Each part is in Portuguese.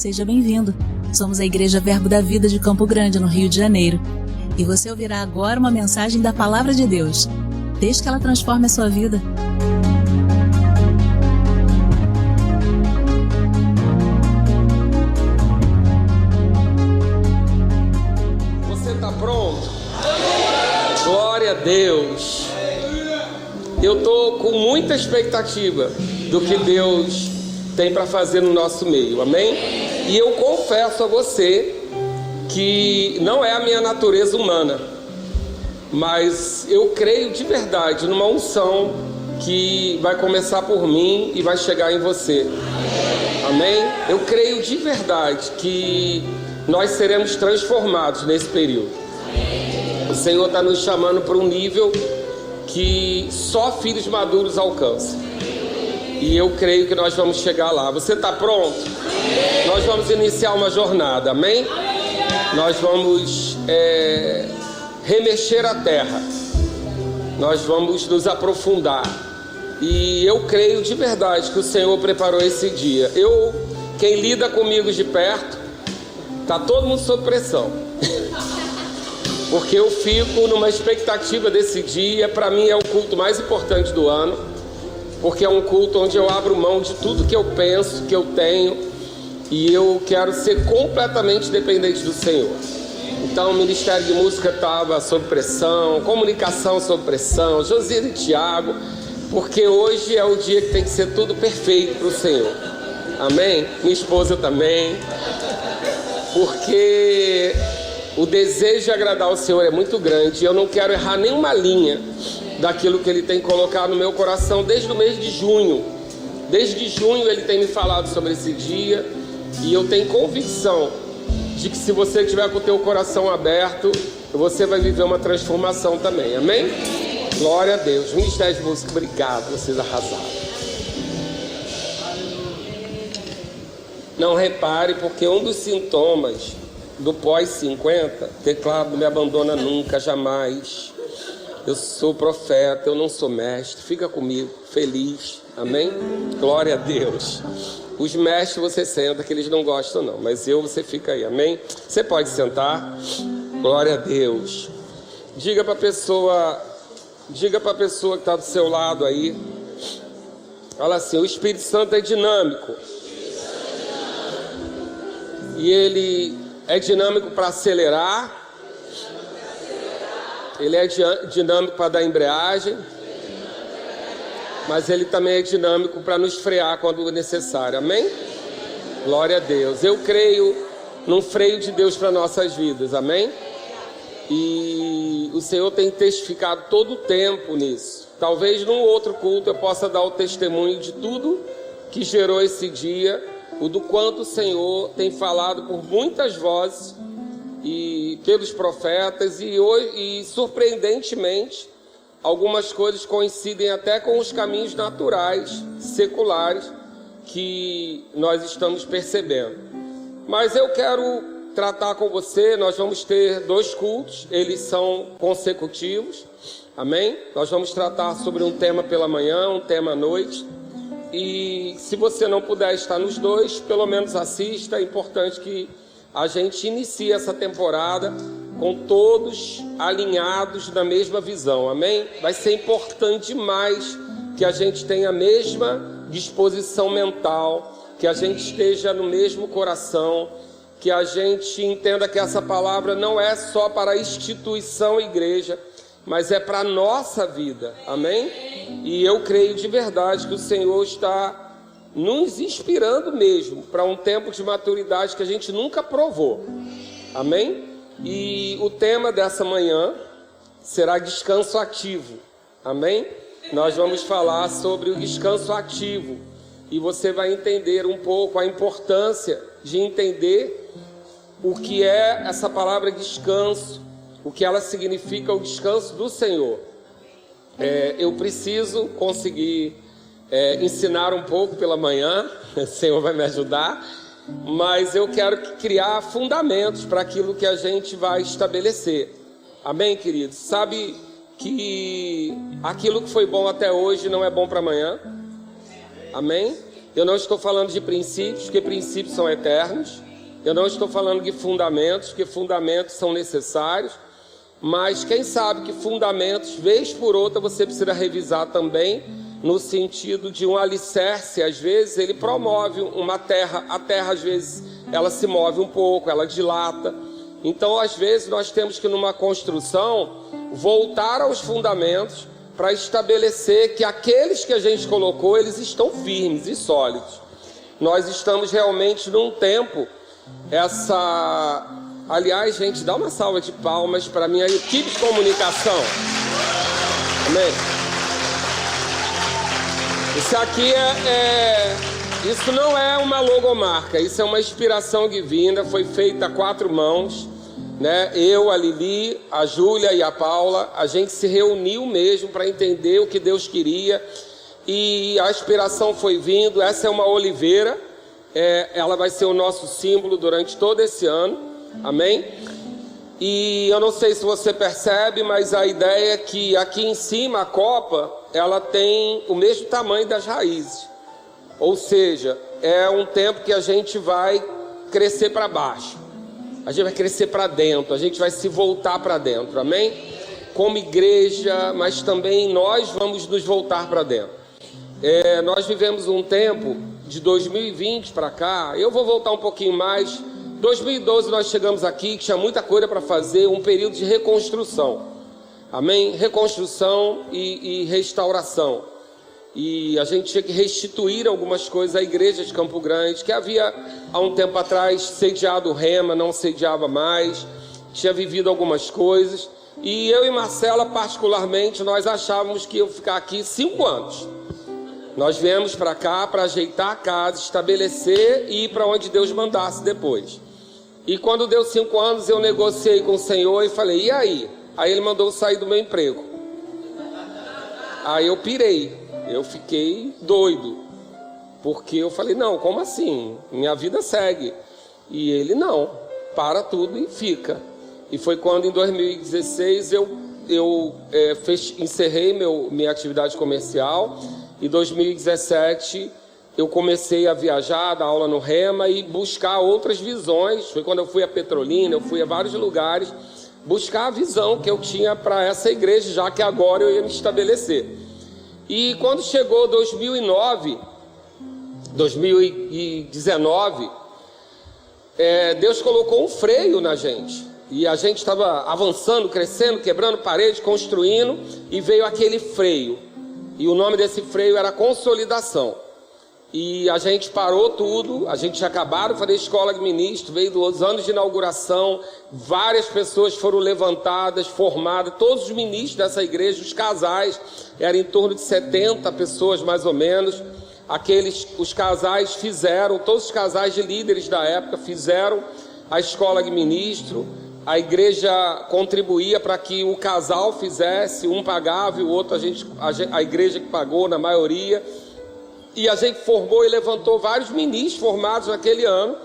seja bem-vindo. Somos a Igreja Verbo da Vida de Campo Grande, no Rio de Janeiro. E você ouvirá agora uma mensagem da Palavra de Deus. Desde que ela transforme a sua vida. Você está pronto? Glória a Deus. Eu estou com muita expectativa do que Deus tem para fazer no nosso meio, amém? E eu confesso a você que não é a minha natureza humana, mas eu creio de verdade numa unção que vai começar por mim e vai chegar em você, amém? Eu creio de verdade que nós seremos transformados nesse período. O Senhor está nos chamando para um nível que só filhos maduros alcançam. E eu creio que nós vamos chegar lá. Você está pronto? Nós vamos iniciar uma jornada, amém? Nós vamos remexer a terra. Nós vamos nos aprofundar. E eu creio de verdade que o Senhor preparou esse dia. Quem lida comigo de perto, está todo mundo sob pressão. Porque eu fico numa expectativa desse dia. Para mim é o culto mais importante do ano. Porque é um culto onde eu abro mão de tudo que eu penso, que eu tenho, e eu quero ser completamente dependente do Senhor. Então o Ministério de Música estava sob pressão, comunicação sob pressão, Josias e Tiago, porque hoje é o dia que tem que ser tudo perfeito para o Senhor. Amém? Minha esposa também. Porque o desejo de agradar ao Senhor é muito grande e eu não quero errar nenhuma linha daquilo que Ele tem colocado no meu coração desde o mês de junho. Desde junho Ele tem me falado sobre esse dia e eu tenho convicção de que se você estiver com o teu coração aberto, você vai viver uma transformação também, amém? Glória a Deus. Ministério de Música, obrigado, vocês arrasaram. Não repare, porque um dos sintomas do pós-50, teclado não me abandona nunca, jamais. Eu sou profeta, eu não sou mestre. Fica comigo, feliz, amém? Glória a Deus. Os mestres você senta, que eles não gostam não, mas você fica aí, amém? Você pode sentar. Glória a Deus. Diga para a pessoa que está do seu lado aí. Fala assim: o Espírito Santo é dinâmico. E ele é dinâmico para acelerar. Ele é dinâmico para dar embreagem, mas ele também é dinâmico para nos frear quando necessário, amém? Glória a Deus. Eu creio num freio de Deus para nossas vidas, amém? E o Senhor tem testificado todo o tempo nisso. Talvez num outro culto eu possa dar o testemunho de tudo que gerou esse dia, o do quanto o Senhor tem falado por muitas vozes e pelos profetas, e surpreendentemente algumas coisas coincidem até com os caminhos naturais, seculares, que nós estamos percebendo. Mas eu quero tratar com você. Nós vamos ter 2 cultos, eles são consecutivos, amém? Nós vamos tratar sobre um tema pela manhã, um tema à noite, e se você não puder estar nos 2, pelo menos assista. É importante que a gente inicia essa temporada com todos alinhados na mesma visão, amém? Vai ser importante demais que a gente tenha a mesma disposição mental, que a gente esteja no mesmo coração, que a gente entenda que essa palavra não é só para a instituição igreja, mas é para a nossa vida, amém? E eu creio de verdade que o Senhor está nos inspirando mesmo para um tempo de maturidade que a gente nunca provou, amém? E o tema dessa manhã será descanso ativo, amém? Nós vamos falar sobre o descanso ativo e você vai entender um pouco a importância de entender o que é essa palavra descanso, o que ela significa, o descanso do Senhor. Eu preciso conseguir ensinar um pouco pela manhã, o Senhor vai me ajudar, mas eu quero criar fundamentos para aquilo que a gente vai estabelecer, amém, queridos? Sabe que aquilo que foi bom até hoje não é bom para amanhã, amém? Eu não estou falando de princípios, porque princípios são eternos. Eu não estou falando de fundamentos, porque fundamentos são necessários. Mas quem sabe que fundamentos, vez por outra, você precisa revisar também, no sentido de um alicerce. Às vezes ele promove uma terra, a terra às vezes ela se move um pouco, ela dilata. Então às vezes nós temos que numa construção voltar aos fundamentos para estabelecer que aqueles que a gente colocou, eles estão firmes e sólidos. Nós estamos realmente num tempo, aliás, gente, dá uma salva de palmas para a minha equipe de comunicação. Amém? Isso aqui isso não é uma logomarca, isso é uma inspiração divina, foi feita a 4 mãos, né? Eu, a Lili, a Júlia e a Paula, a gente se reuniu mesmo para entender o que Deus queria, e a inspiração foi vindo. Essa é uma oliveira, ela vai ser o nosso símbolo durante todo esse ano, amém? E eu não sei se você percebe, mas a ideia é que aqui em cima a copa, ela tem o mesmo tamanho das raízes. Ou seja, é um tempo que a gente vai crescer para baixo. A gente vai crescer para dentro, a gente vai se voltar para dentro, amém? Como igreja, mas também nós vamos nos voltar para dentro. Nós vivemos um tempo de 2020 para cá, eu vou voltar um pouquinho mais. 2012 nós chegamos aqui, que tinha muita coisa para fazer, um período de reconstrução, amém? Reconstrução e restauração. E a gente tinha que restituir algumas coisas à igreja de Campo Grande, que havia há um tempo atrás sediado o Rema, não sediava mais, tinha vivido algumas coisas. E eu e Marcela, particularmente, nós achávamos que ia ficar aqui 5 anos. Nós viemos para cá para ajeitar a casa, estabelecer e ir para onde Deus mandasse depois. E quando deu 5 anos, eu negociei com o Senhor e falei, e aí? Aí ele mandou eu sair do meu emprego. Aí eu pirei. Eu fiquei doido, porque eu falei, não, como assim? Minha vida segue. E ele, não, para tudo e fica. E foi quando em 2016 eu encerrei minha atividade comercial. Em 2017 eu comecei a viajar, dar aula no Rema e buscar outras visões. Foi quando eu fui a Petrolina, eu fui a vários lugares, buscar a visão que eu tinha para essa igreja, já que agora eu ia me estabelecer. E quando chegou 2019, Deus colocou um freio na gente. E a gente estava avançando, crescendo, quebrando parede, construindo, e veio aquele freio. E o nome desse freio era consolidação. E a gente parou tudo, a gente tinha acabado de fazer escola de ministro, veio dos anos de inauguração, várias pessoas foram levantadas, formadas, todos os ministros dessa igreja, os casais, eram em torno de 70 pessoas mais ou menos. Os casais fizeram, todos os casais de líderes da época fizeram a escola de ministro. A igreja contribuía para que o casal fizesse, um pagava e o outro a igreja que pagou na maioria. E a gente formou e levantou vários ministros formados naquele ano.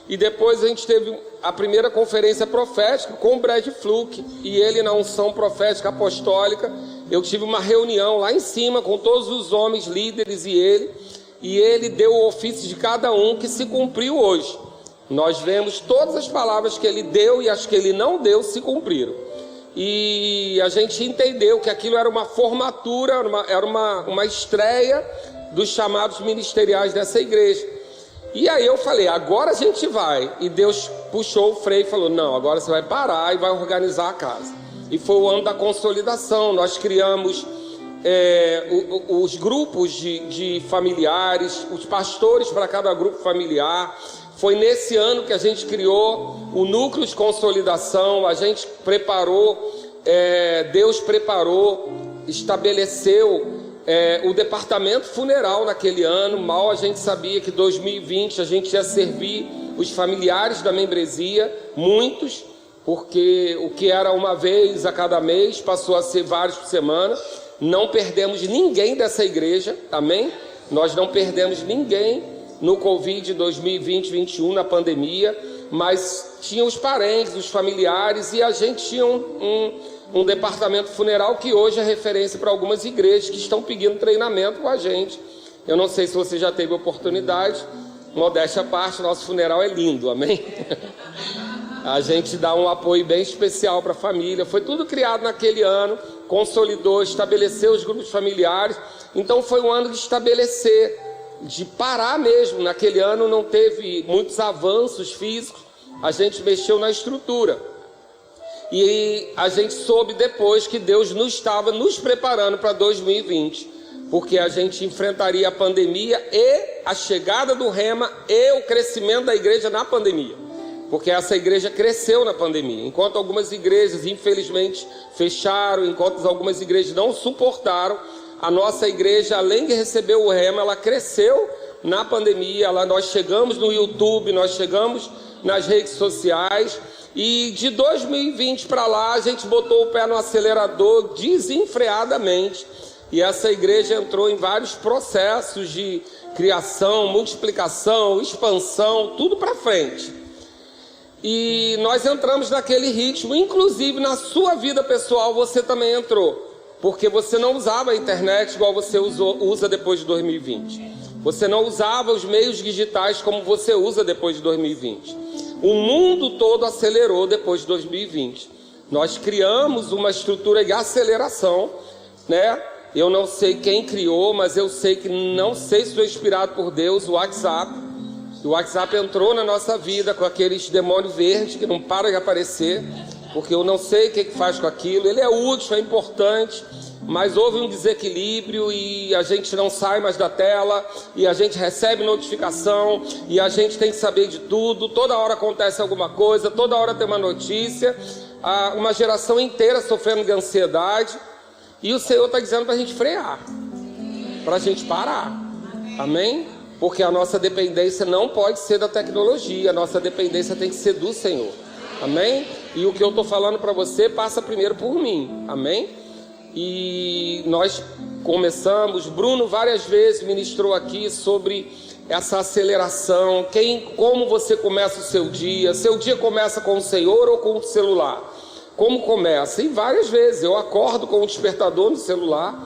E depois a gente teve a primeira conferência profética com o Brad Fluke. E ele, na unção profética apostólica, eu tive uma reunião lá em cima com todos os homens líderes e ele deu o ofício de cada um, que se cumpriu hoje. Nós vemos todas as palavras que ele deu e as que ele não deu se cumpriram. E a gente entendeu que aquilo era uma formatura, era uma estreia dos chamados ministeriais dessa igreja. E aí eu falei, agora a gente vai. E Deus puxou o freio e falou, não, agora você vai parar e vai organizar a casa. E foi o ano da consolidação. Nós criamos os grupos de familiares, os pastores para cada grupo familiar. Foi nesse ano que a gente criou o núcleo de consolidação. A gente preparou, Deus preparou, estabeleceu o departamento funeral naquele ano. Mal a gente sabia que 2020 a gente ia servir os familiares da membresia, muitos, porque o que era uma vez a cada mês passou a ser vários por semana. Não perdemos ninguém dessa igreja, amém? Nós não perdemos ninguém no Covid 2020-21, na pandemia, mas tinha os parentes, os familiares, e a gente tinha um departamento funeral que hoje é referência para algumas igrejas que estão pedindo treinamento com a gente. Eu não sei se você já teve oportunidade, modéstia à parte, nosso funeral é lindo, amém? A gente dá um apoio bem especial para a família. Foi tudo criado naquele ano, consolidou, estabeleceu os grupos familiares. Então foi um ano de estabelecer, de parar mesmo. Naquele ano não teve muitos avanços físicos, a gente mexeu na estrutura. E a gente soube depois que Deus estava nos preparando para 2020, porque a gente enfrentaria a pandemia e a chegada do Rema e o crescimento da igreja na pandemia. Porque essa igreja cresceu na pandemia. Enquanto algumas igrejas, infelizmente, fecharam, enquanto algumas igrejas não suportaram, a nossa igreja, além de receber o Rema, ela cresceu na pandemia. Nós chegamos no YouTube, nós chegamos nas redes sociais. E de 2020 para lá, a gente botou o pé no acelerador desenfreadamente. E essa igreja entrou em vários processos de criação, multiplicação, expansão, tudo para frente. E nós entramos naquele ritmo, inclusive na sua vida pessoal você também entrou, porque você não usava a internet igual você usa depois de 2020. Você não usava os meios digitais como você usa depois de 2020. O mundo todo acelerou depois de 2020. Nós criamos uma estrutura de aceleração, né? Eu não sei quem criou, mas eu sei que não sei se foi inspirado por Deus, o WhatsApp. O WhatsApp entrou na nossa vida com aqueles demônios verdes que não param de aparecer, porque eu não sei o que faz com aquilo. Ele é útil, é importante, mas houve um desequilíbrio e a gente não sai mais da tela, e a gente recebe notificação, e a gente tem que saber de tudo. Toda hora acontece alguma coisa, toda hora tem uma notícia. Uma geração inteira sofrendo de ansiedade, e o Senhor está dizendo para a gente frear, para a gente parar, amém? Porque a nossa dependência não pode ser da tecnologia, a nossa dependência tem que ser do Senhor, amém? E o que eu estou falando para você passa primeiro por mim, amém? E nós começamos, Bruno várias vezes ministrou aqui sobre essa aceleração, como você começa o seu dia começa com o Senhor ou com o celular? Como começa? E várias vezes, eu acordo com o despertador no celular,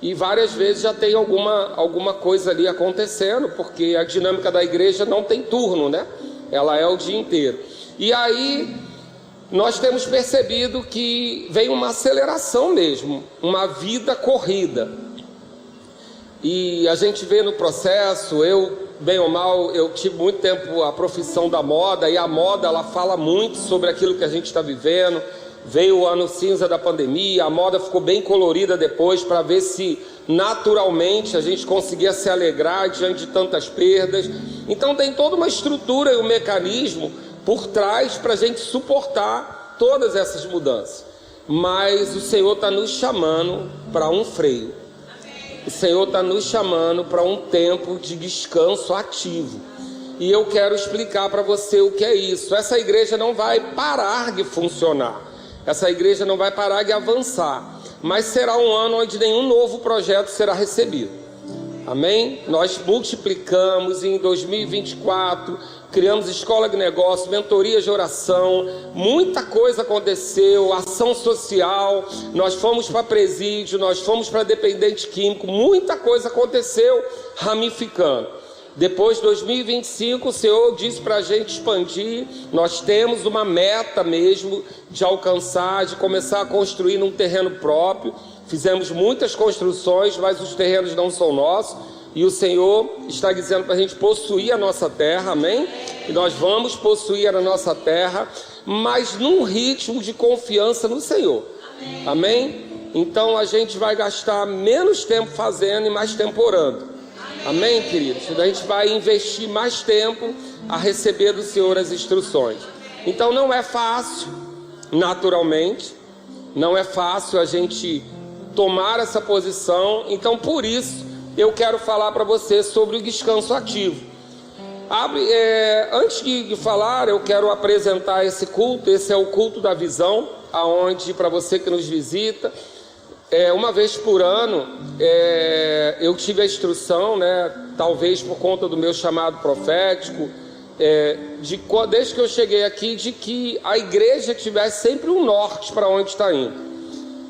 e várias vezes já tem alguma coisa ali acontecendo, porque a dinâmica da igreja não tem turno, né? Ela é o dia inteiro. E aí nós temos percebido que vem uma aceleração mesmo, uma vida corrida. E a gente vê no processo, eu, bem ou mal, eu tive muito tempo a profissão da moda, e a moda ela fala muito sobre aquilo que a gente está vivendo. Veio o ano cinza da pandemia, a moda ficou bem colorida depois, para ver se naturalmente a gente conseguia se alegrar diante de tantas perdas. Então tem toda uma estrutura e um mecanismo por trás para a gente suportar todas essas mudanças. Mas o Senhor está nos chamando para um freio. O Senhor está nos chamando para um tempo de descanso ativo. E eu quero explicar para você o que é isso. Essa igreja não vai parar de funcionar. Essa igreja não vai parar de avançar, mas será um ano onde nenhum novo projeto será recebido, amém? Nós multiplicamos em 2024, criamos escola de negócio, mentorias de oração, muita coisa aconteceu, ação social, nós fomos para presídio, nós fomos para dependente químico, muita coisa aconteceu ramificando. Depois de 2025, o Senhor disse para a gente expandir. Nós temos uma meta mesmo de alcançar, de começar a construir num terreno próprio. Fizemos muitas construções, mas os terrenos não são nossos. E o Senhor está dizendo para a gente possuir a nossa terra, amém? E nós vamos possuir a nossa terra, mas num ritmo de confiança no Senhor, amém? Então a gente vai gastar menos tempo fazendo e mais tempo orando. Amém, queridos? A gente vai investir mais tempo a receber do Senhor as instruções. Então não é fácil, naturalmente, não é fácil a gente tomar essa posição. Então por isso eu quero falar para você sobre o descanso ativo. Antes de falar, eu quero apresentar esse culto. Esse é o culto da visão, aonde, para você que nos visita, uma vez por ano, eu tive a instrução, né, talvez por conta do meu chamado profético, desde que eu cheguei aqui, de que a igreja tivesse sempre um norte para onde está indo.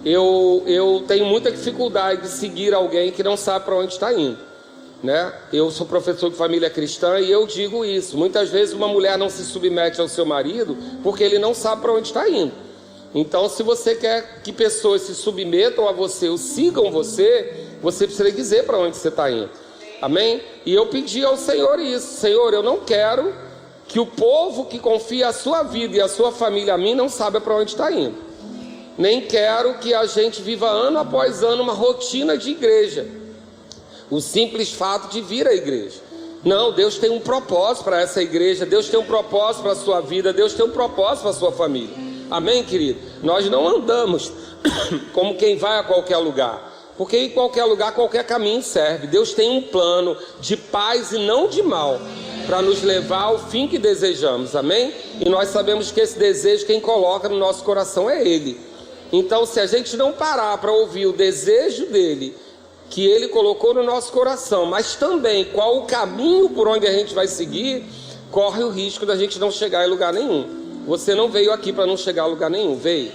Eu tenho muita dificuldade de seguir alguém que não sabe para onde está indo. né? Eu sou professor de família cristã e eu digo isso. Muitas vezes uma mulher não se submete ao seu marido porque ele não sabe para onde está indo. Então, se você quer que pessoas se submetam a você ou sigam você, você precisa dizer para onde você está indo. Amém? E eu pedi ao Senhor isso. Senhor, eu não quero que o povo que confia a sua vida e a sua família a mim não saiba para onde está indo. Nem quero que a gente viva ano após ano uma rotina de igreja. O simples fato de vir à igreja. Não, Deus tem um propósito para essa igreja. Deus tem um propósito para a sua vida. Deus tem um propósito para a sua família. Amém, querido? Nós não andamos como quem vai a qualquer lugar. Porque em qualquer lugar, qualquer caminho serve. Deus tem um plano de paz e não de mal, para nos levar ao fim que desejamos. Amém? E nós sabemos que esse desejo, quem coloca no nosso coração é Ele. Então, se a gente não parar para ouvir o desejo dEle, que Ele colocou no nosso coração, mas também qual o caminho por onde a gente vai seguir, corre o risco da gente não chegar em lugar nenhum. Você não veio aqui para não chegar a lugar nenhum, veio.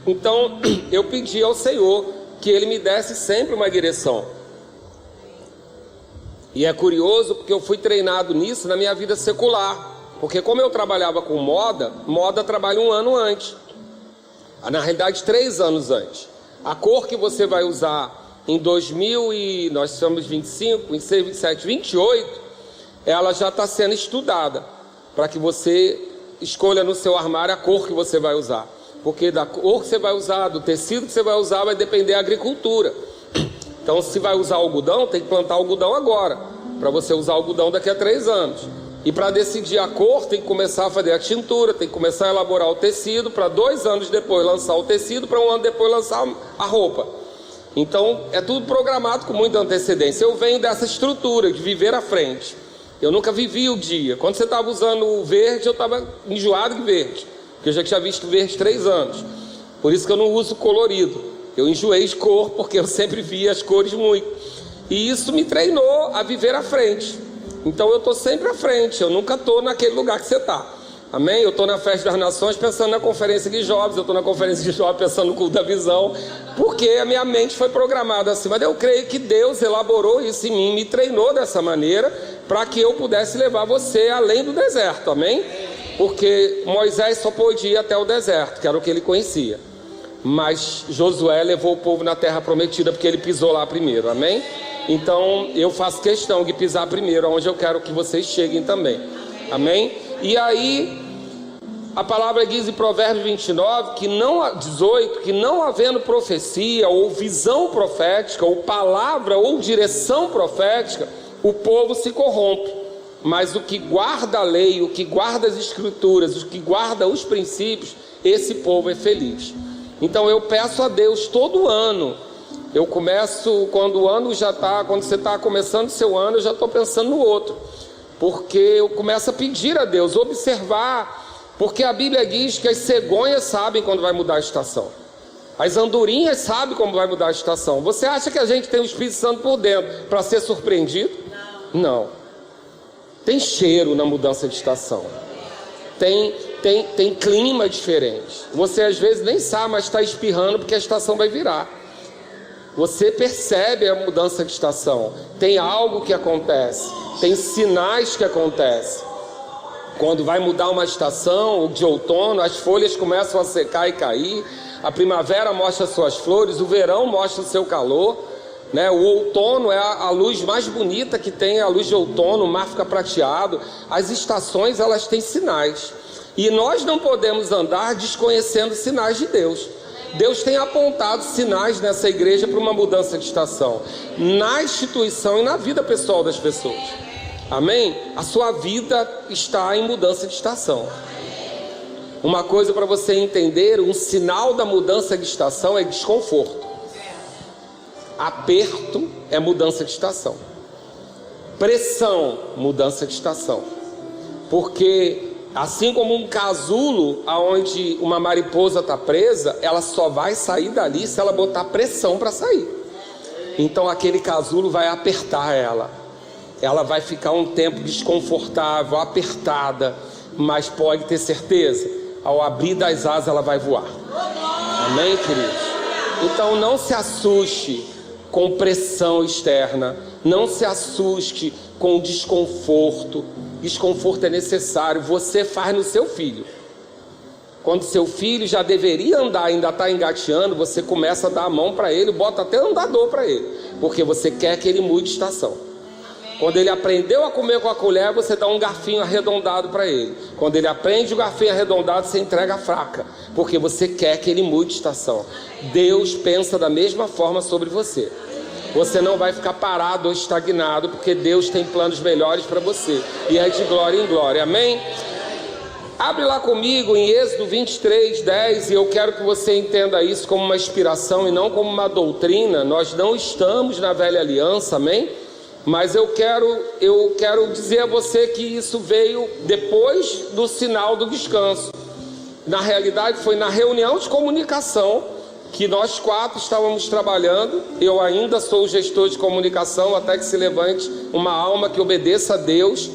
Então, eu pedi ao Senhor que Ele me desse sempre uma direção. E é curioso porque eu fui treinado nisso na minha vida secular. Porque como eu trabalhava com moda trabalha um ano antes. Na realidade, 3 anos antes. A cor que você vai usar em 2000 e nós estamos 25, 26, 27, 28, ela já está sendo estudada para que você escolha no seu armário a cor que você vai usar. Porque da cor que você vai usar, do tecido que você vai usar, vai depender da agricultura. Então, se vai usar algodão, tem que plantar algodão agora, para você usar algodão daqui a 3 anos. E para decidir a cor, tem que começar a fazer a tintura, tem que começar a elaborar o tecido, para 2 anos depois lançar o tecido, para 1 ano depois lançar a roupa. Então, é tudo programado com muita antecedência. Eu venho dessa estrutura de viver à frente. Eu nunca vivi o dia. Quando você estava usando o verde, eu estava enjoado de verde, porque eu já tinha visto verde 3 anos. Por isso que eu não uso colorido. Eu enjoei de cor, porque eu sempre via as cores muito. E isso me treinou a viver à frente. Então eu estou sempre à frente, eu nunca estou naquele lugar que você está. Amém? Eu estou na Festa das Nações pensando na conferência de jovens, eu estou na conferência de jovens pensando no culto da visão, porque a minha mente foi programada assim. Mas eu creio que Deus elaborou isso em mim, me treinou dessa maneira, para que eu pudesse levar você além do deserto. Amém? Porque Moisés só podia ir até o deserto, que era o que ele conhecia. Mas Josué levou o povo na terra prometida, porque ele pisou lá primeiro. Amém? Então eu faço questão de pisar primeiro, onde eu quero que vocês cheguem também. Amém? E aí a palavra diz em Provérbios 29, 18, que não havendo profecia ou visão profética, ou palavra ou direção profética, o povo se corrompe. Mas o que guarda a lei, o que guarda as escrituras, o que guarda os princípios, esse povo é feliz. Então eu peço a Deus todo ano. Eu começo, quando o ano já está, quando você está começando o seu ano, eu já estou pensando no outro. Porque eu começo a pedir a Deus, observar. Porque a Bíblia diz que as cegonhas sabem quando vai mudar a estação. As andorinhas sabem como vai mudar a estação. Você acha que a gente tem o Espírito Santo por dentro para ser surpreendido? Não. Tem cheiro na mudança de estação. Tem clima diferente. Você às vezes nem sabe, mas está espirrando porque a estação vai virar. Você percebe a mudança de estação. Tem algo que acontece. Tem sinais que acontecem. Quando vai mudar uma estação de outono, as folhas começam a secar e cair. A primavera mostra suas flores, o verão mostra o seu calor, né? O outono é a luz mais bonita que tem, a luz de outono, o mar fica prateado. As estações, elas têm sinais. E nós não podemos andar desconhecendo sinais de Deus. Deus tem apontado sinais nessa igreja para uma mudança de estação, na instituição e na vida pessoal das pessoas. Amém? A sua vida está em mudança de estação. Uma coisa para você entender, um sinal da mudança de estação é desconforto. Aperto é mudança de estação. Pressão, mudança de estação. Porque assim como um casulo onde uma mariposa está presa, ela só vai sair dali se ela botar pressão para sair. Então aquele casulo vai apertar ela. Ela vai ficar um tempo desconfortável, apertada, mas pode ter certeza, ao abrir das asas ela vai voar. Amém, queridos? Então não se assuste com pressão externa. Não se assuste com desconforto. Desconforto é necessário. Você faz no seu filho. Quando seu filho já deveria andar, ainda está engateando, você começa a dar a mão para ele, bota até andador para ele, porque você quer que ele mude de estação. Quando ele aprendeu a comer com a colher, você dá um garfinho arredondado para ele. Quando ele aprende o garfinho arredondado, você entrega a fraca, porque você quer que ele mude de estação. Deus pensa da mesma forma sobre você. Você não vai ficar parado ou estagnado, porque Deus tem planos melhores para você, e é de glória em glória, amém? Abre lá comigo em Êxodo 23, 10, e eu quero que você entenda isso como uma inspiração e não como uma doutrina. Nós não estamos na velha aliança, amém? Mas eu quero dizer a você que isso veio depois do sinal do descanso. Na realidade foi na reunião de comunicação que nós 4 estávamos trabalhando. Eu ainda sou o gestor de comunicação, até que se levante uma alma que obedeça a Deus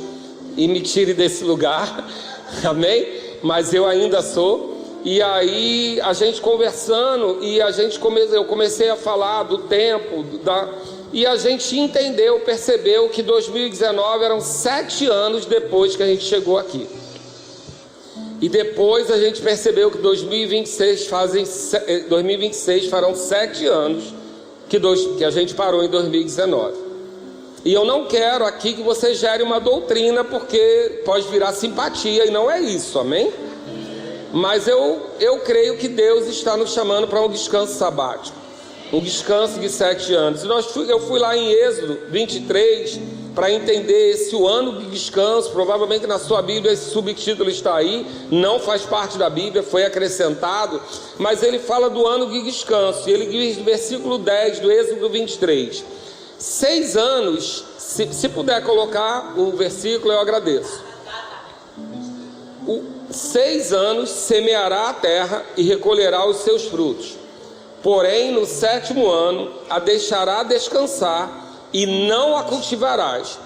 e me tire desse lugar. Amém? Mas eu ainda sou. E aí a gente conversando, e eu comecei a falar do tempo, e a gente entendeu, percebeu que 2019 eram 7 anos depois que a gente chegou aqui. E depois a gente percebeu que 2026 farão 7 anos que a gente parou em 2019. E eu não quero aqui que você gere uma doutrina, porque pode virar simpatia, e não é isso, amém? Mas eu creio que Deus está nos chamando para um descanso sabático, um descanso de 7 anos. Eu fui lá em Êxodo 23 para entender esse ano de descanso. Provavelmente na sua Bíblia esse subtítulo está aí, não faz parte da Bíblia, foi acrescentado, mas ele fala do ano de descanso, e ele diz no versículo 10 do Êxodo 23: 6 anos, se puder colocar o versículo, eu agradeço. 6 anos semeará a terra e recolherá os seus frutos. Porém, no 7º ano a deixará descansar e não a cultivarás,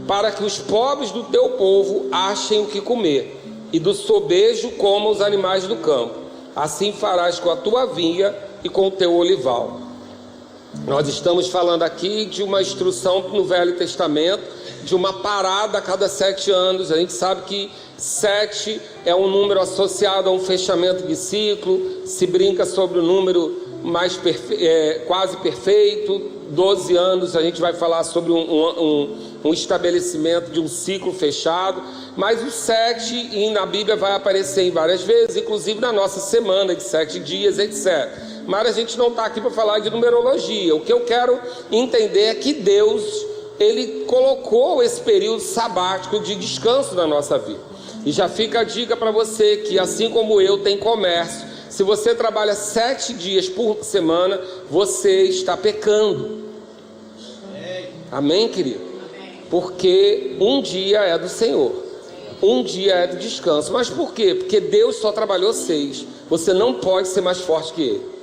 para que os pobres do teu povo achem o que comer, e do sobejo comam os animais do campo. Assim farás com a tua vinha e com o teu olival. Nós estamos falando aqui de uma instrução no Velho Testamento, de uma parada a cada 7 anos. A gente sabe que 7 é um número associado a um fechamento de ciclo. Se brinca sobre o número quase perfeito. 12 anos a gente vai falar sobre um estabelecimento de um ciclo fechado. Mas o 7 na Bíblia vai aparecer em várias vezes, inclusive na nossa semana de 7 dias, etc. Mas a gente não está aqui para falar de numerologia. O que eu quero entender é que Deus, Ele colocou esse período sabático de descanso na nossa vida. E já fica a dica para você que, assim como eu, tem comércio. Se você trabalha 7 dias por semana, você está pecando. Amém, querido? Porque um dia é do Senhor, um dia é do descanso. Mas por quê? Porque Deus só trabalhou 6. Você não pode ser mais forte que Ele.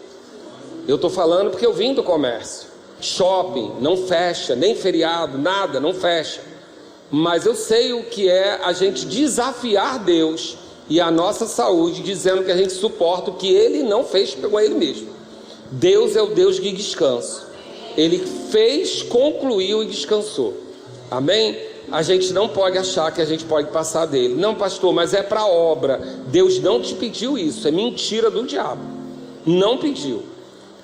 Eu estou falando porque eu vim do comércio. Shopping não fecha, nem feriado, nada, não fecha. Mas eu sei o que é a gente desafiar Deus e a nossa saúde, dizendo que a gente suporta o que Ele não fez com Ele mesmo. Deus é o Deus de descanso. Ele fez, concluiu e descansou. Amém? A gente não pode achar que a gente pode passar dele. Não, pastor, mas é para obra. Deus não te pediu isso, é mentira do diabo. Não pediu.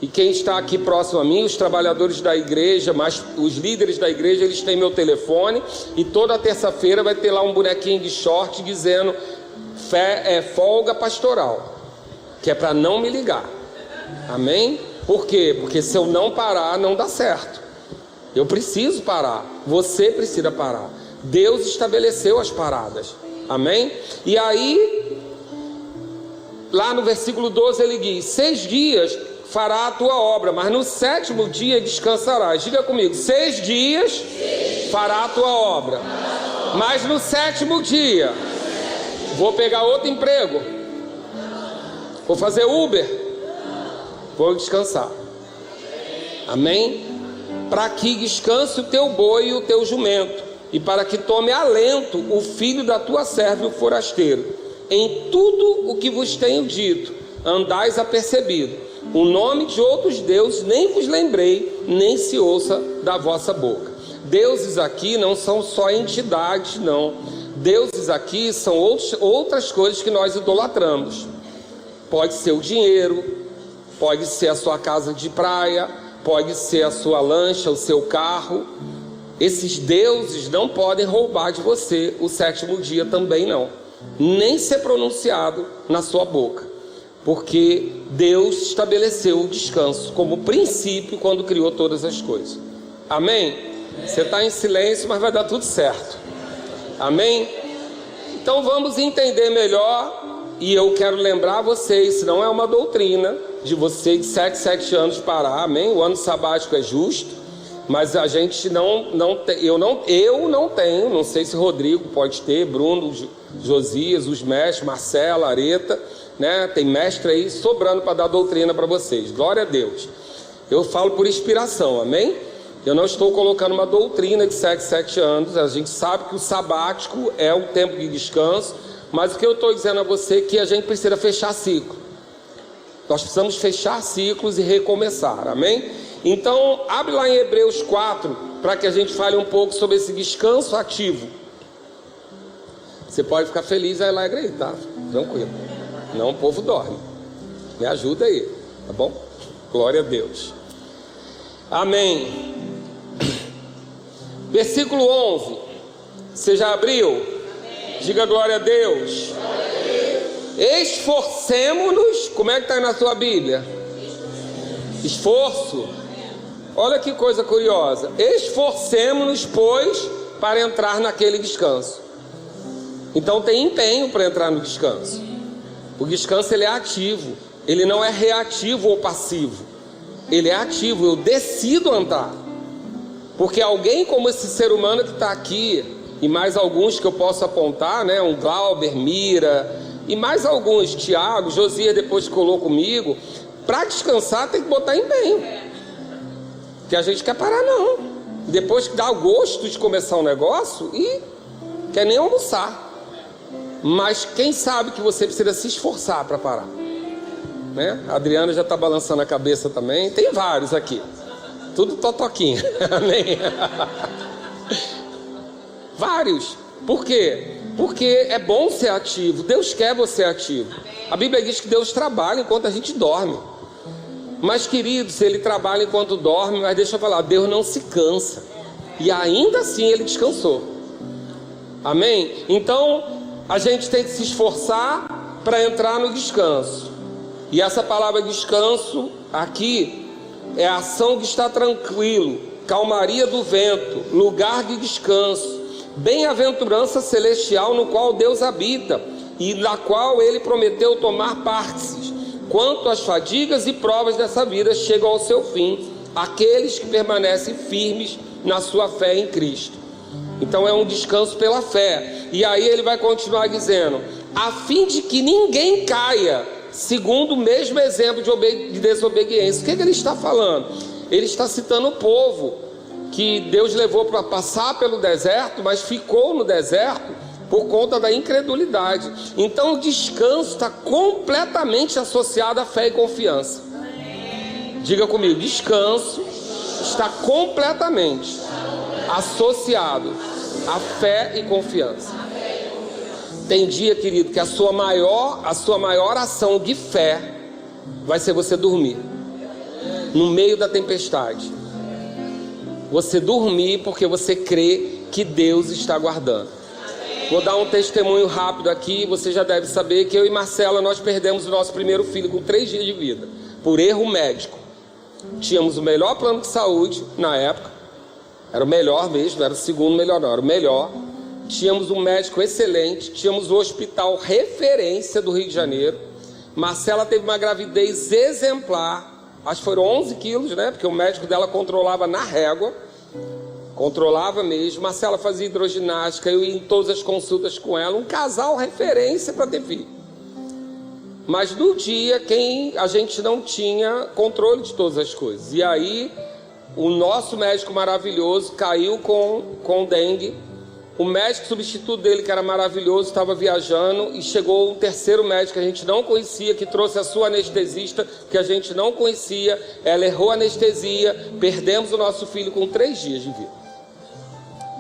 E quem está aqui próximo a mim, os trabalhadores da igreja, mas os líderes da igreja, eles têm meu telefone, e toda terça-feira vai ter lá um bonequinho de short dizendo folga pastoral, que é para não me ligar. Amém? Por quê? Porque se eu não parar, não dá certo. Eu preciso parar, você precisa parar. Deus estabeleceu as paradas. Amém? E aí, lá no versículo 12 ele diz: 6 dias fará a tua obra, mas no 7º dia descansarás. Diga comigo: 6 dias fará a tua obra, mas no 7º dia vou pegar outro emprego, vou fazer Uber, vou descansar. Amém? Para que descanse o teu boi e o teu jumento, e para que tome alento o filho da tua serva e o forasteiro, em tudo o que vos tenho dito, andais apercebido. O nome de outros deuses nem vos lembrei, nem se ouça da vossa boca. Deuses aqui não são só entidades, não. Deuses aqui são outras coisas que nós idolatramos. Pode ser o dinheiro, pode ser a sua casa de praia, pode ser a sua lancha, o seu carro. Esses deuses não podem roubar de você o sétimo dia também não. Nem ser pronunciado na sua boca. Porque Deus estabeleceu o descanso como princípio quando criou todas as coisas. Amém? Você está em silêncio, mas vai dar tudo certo. Amém? Então vamos entender melhor. E eu quero lembrar vocês, não é uma doutrina de você de 7 anos parar. Amém? O ano sabático é justo. Mas a gente eu não tenho, não sei se Rodrigo pode ter, Bruno, Josias, os mestres, Marcela, Areta, né? Tem mestre aí sobrando para dar doutrina para vocês. Glória a Deus. Eu falo por inspiração, amém? Eu não estou colocando uma doutrina de 7 anos. A gente sabe que o sabático é um tempo de descanso, mas o que eu estou dizendo a você é que a gente precisa fechar ciclo. Nós precisamos fechar ciclos e recomeçar, amém? Então, abre lá em Hebreus 4, para que a gente fale um pouco sobre esse descanso ativo. Você pode ficar feliz e alegre aí, tá? Tranquilo. Não, o povo dorme. Me ajuda aí, tá bom? Glória a Deus. Amém. Versículo 11. Você já abriu? Amém. Diga glória a Deus. Glória a Deus. Esforcemo-nos. Como é que está aí na sua Bíblia? Esforço. Olha que coisa curiosa. Esforcemo-nos, pois, para entrar naquele descanso. Então tem empenho para entrar no descanso. O descanso ele é ativo. Ele não é reativo ou passivo. Ele é ativo. Eu decido andar. Porque alguém como esse ser humano que está aqui, e mais alguns que eu posso apontar, né? Um Glauber, Mira, e mais alguns, Tiago, Josias depois colou comigo. Para descansar tem que botar empenho. Que a gente quer parar não. Depois que dá o gosto de começar um negócio e quer nem almoçar. Mas quem sabe que você precisa se esforçar para parar, né? A Adriana já está balançando a cabeça também. Tem vários aqui. Tudo totoquinha. Amém? Vários. Por quê? Porque é bom ser ativo. Deus quer você ativo. A Bíblia diz que Deus trabalha enquanto a gente dorme. Mas, queridos, Ele trabalha enquanto dorme. Mas deixa eu falar, Deus não se cansa. E ainda assim Ele descansou. Amém? Então, a gente tem que se esforçar para entrar no descanso. E essa palavra descanso aqui é a ação de estar tranquilo, calmaria do vento, lugar de descanso, bem-aventurança celestial no qual Deus habita e na qual Ele prometeu tomar partes. Quanto às fadigas e provas dessa vida chegam ao seu fim, aqueles que permanecem firmes na sua fé em Cristo. Então é um descanso pela fé. E aí ele vai continuar dizendo, a fim de que ninguém caia, segundo o mesmo exemplo de desobediência. O que ele está falando? Ele está citando o povo que Deus levou para passar pelo deserto, mas ficou no deserto por conta da incredulidade. Então o descanso está completamente associado à fé e confiança. Diga comigo, descanso está completamente associado à fé e confiança. Tem dia, querido, que a sua maior ação de fé vai ser você dormir no meio da tempestade. Você dormir porque você crê que Deus está guardando. Vou dar um testemunho rápido aqui. Você já deve saber que eu e Marcela, nós perdemos o nosso primeiro filho com 3 dias de vida, por erro médico. Tínhamos o melhor plano de saúde na época. Era o melhor mesmo, não era o segundo melhor não, era o melhor. Tínhamos um médico excelente, tínhamos o hospital referência do Rio de Janeiro. Marcela teve uma gravidez exemplar, acho que foram 11 quilos, né? Porque o médico dela controlava na régua, controlava mesmo. Marcela fazia hidroginástica, eu ia em todas as consultas com ela, um casal referência para ter filho. Mas no dia, a gente não tinha controle de todas as coisas. E aí, o nosso médico maravilhoso caiu com dengue. O médico substituto dele, que era maravilhoso, estava viajando e chegou um terceiro médico que a gente não conhecia, que trouxe a sua anestesista, que a gente não conhecia. Ela errou a anestesia, perdemos o nosso filho com 3 dias de vida.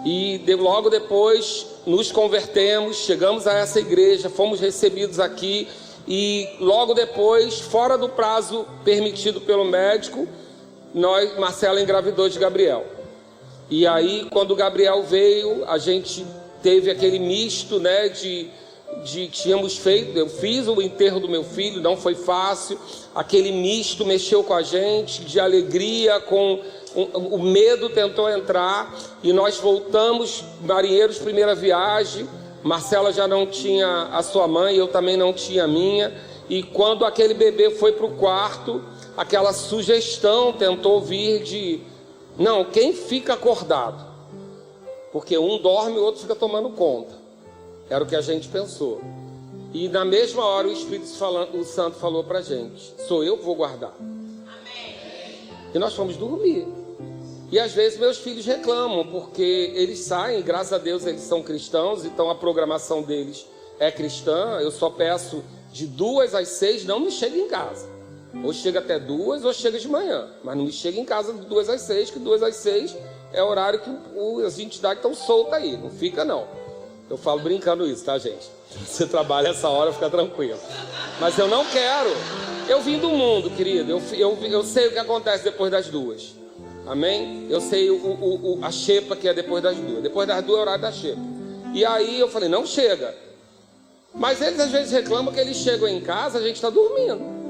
E logo depois nos convertemos, chegamos a essa igreja, fomos recebidos aqui e logo depois, fora do prazo permitido pelo médico, Marcela engravidou de Gabriel. E aí, quando o Gabriel veio, a gente teve aquele misto, né, tínhamos feito, eu fiz o enterro do meu filho, não foi fácil, aquele misto mexeu com a gente, de alegria, com o medo tentou entrar, e nós voltamos, marinheiros, primeira viagem. Marcela já não tinha a sua mãe, eu também não tinha a minha, e quando aquele bebê foi para o quarto, aquela sugestão tentou vir de... Não, quem fica acordado? Porque um dorme e o outro fica tomando conta. Era o que a gente pensou. E na mesma hora o Espírito Santo falou pra gente: sou eu que vou guardar. Amém. E nós fomos dormir. E às vezes meus filhos reclamam, porque eles saem, graças a Deus eles são cristãos, então a programação deles é cristã. Eu só peço de 2 às 6, não me chega em casa. Ou chega até 2 ou chega de manhã, mas não me chega em casa de 2 às 6, que 2 às 6 é o horário que as entidades estão soltas aí, não fica não. Eu falo brincando isso, tá, gente? Você trabalha essa hora, fica tranquilo. Mas eu não quero. Eu vim do mundo, querido. Eu sei o que acontece depois das 2. Amém? Eu sei a xepa que é depois das 2. Depois das 2 é o horário da xepa. E aí eu falei, não chega. Mas eles às vezes reclamam que eles chegam em casa, a gente está dormindo.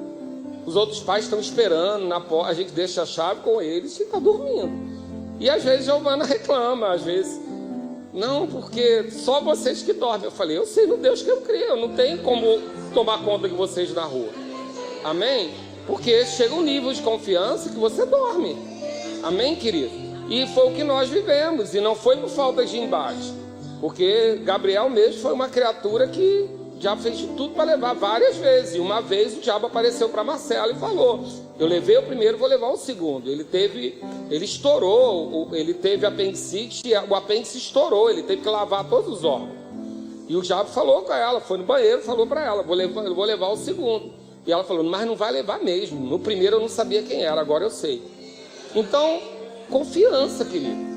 Os outros pais estão esperando na porta, a gente deixa a chave com eles e está dormindo. E às vezes Giovana reclama, às vezes, não, porque só vocês que dormem. Eu falei, eu sei no Deus que eu creio, eu não tenho como tomar conta de vocês na rua. Amém? Porque chega um nível de confiança que você dorme. Amém, querido? E foi o que nós vivemos, e não foi por falta de embate. Porque Gabriel mesmo foi uma criatura que já fez de tudo para levar várias vezes. E uma vez o diabo apareceu para Marcelo e falou: eu levei o primeiro, vou levar o segundo. Ele estourou, ele teve apendicite, o apêndice estourou, ele teve que lavar todos os órgãos. E o diabo falou com ela, foi no banheiro, falou para ela: eu vou levar o segundo. E ela falou: mas não vai levar mesmo. No primeiro eu não sabia quem era, agora eu sei. Então, confiança, querido.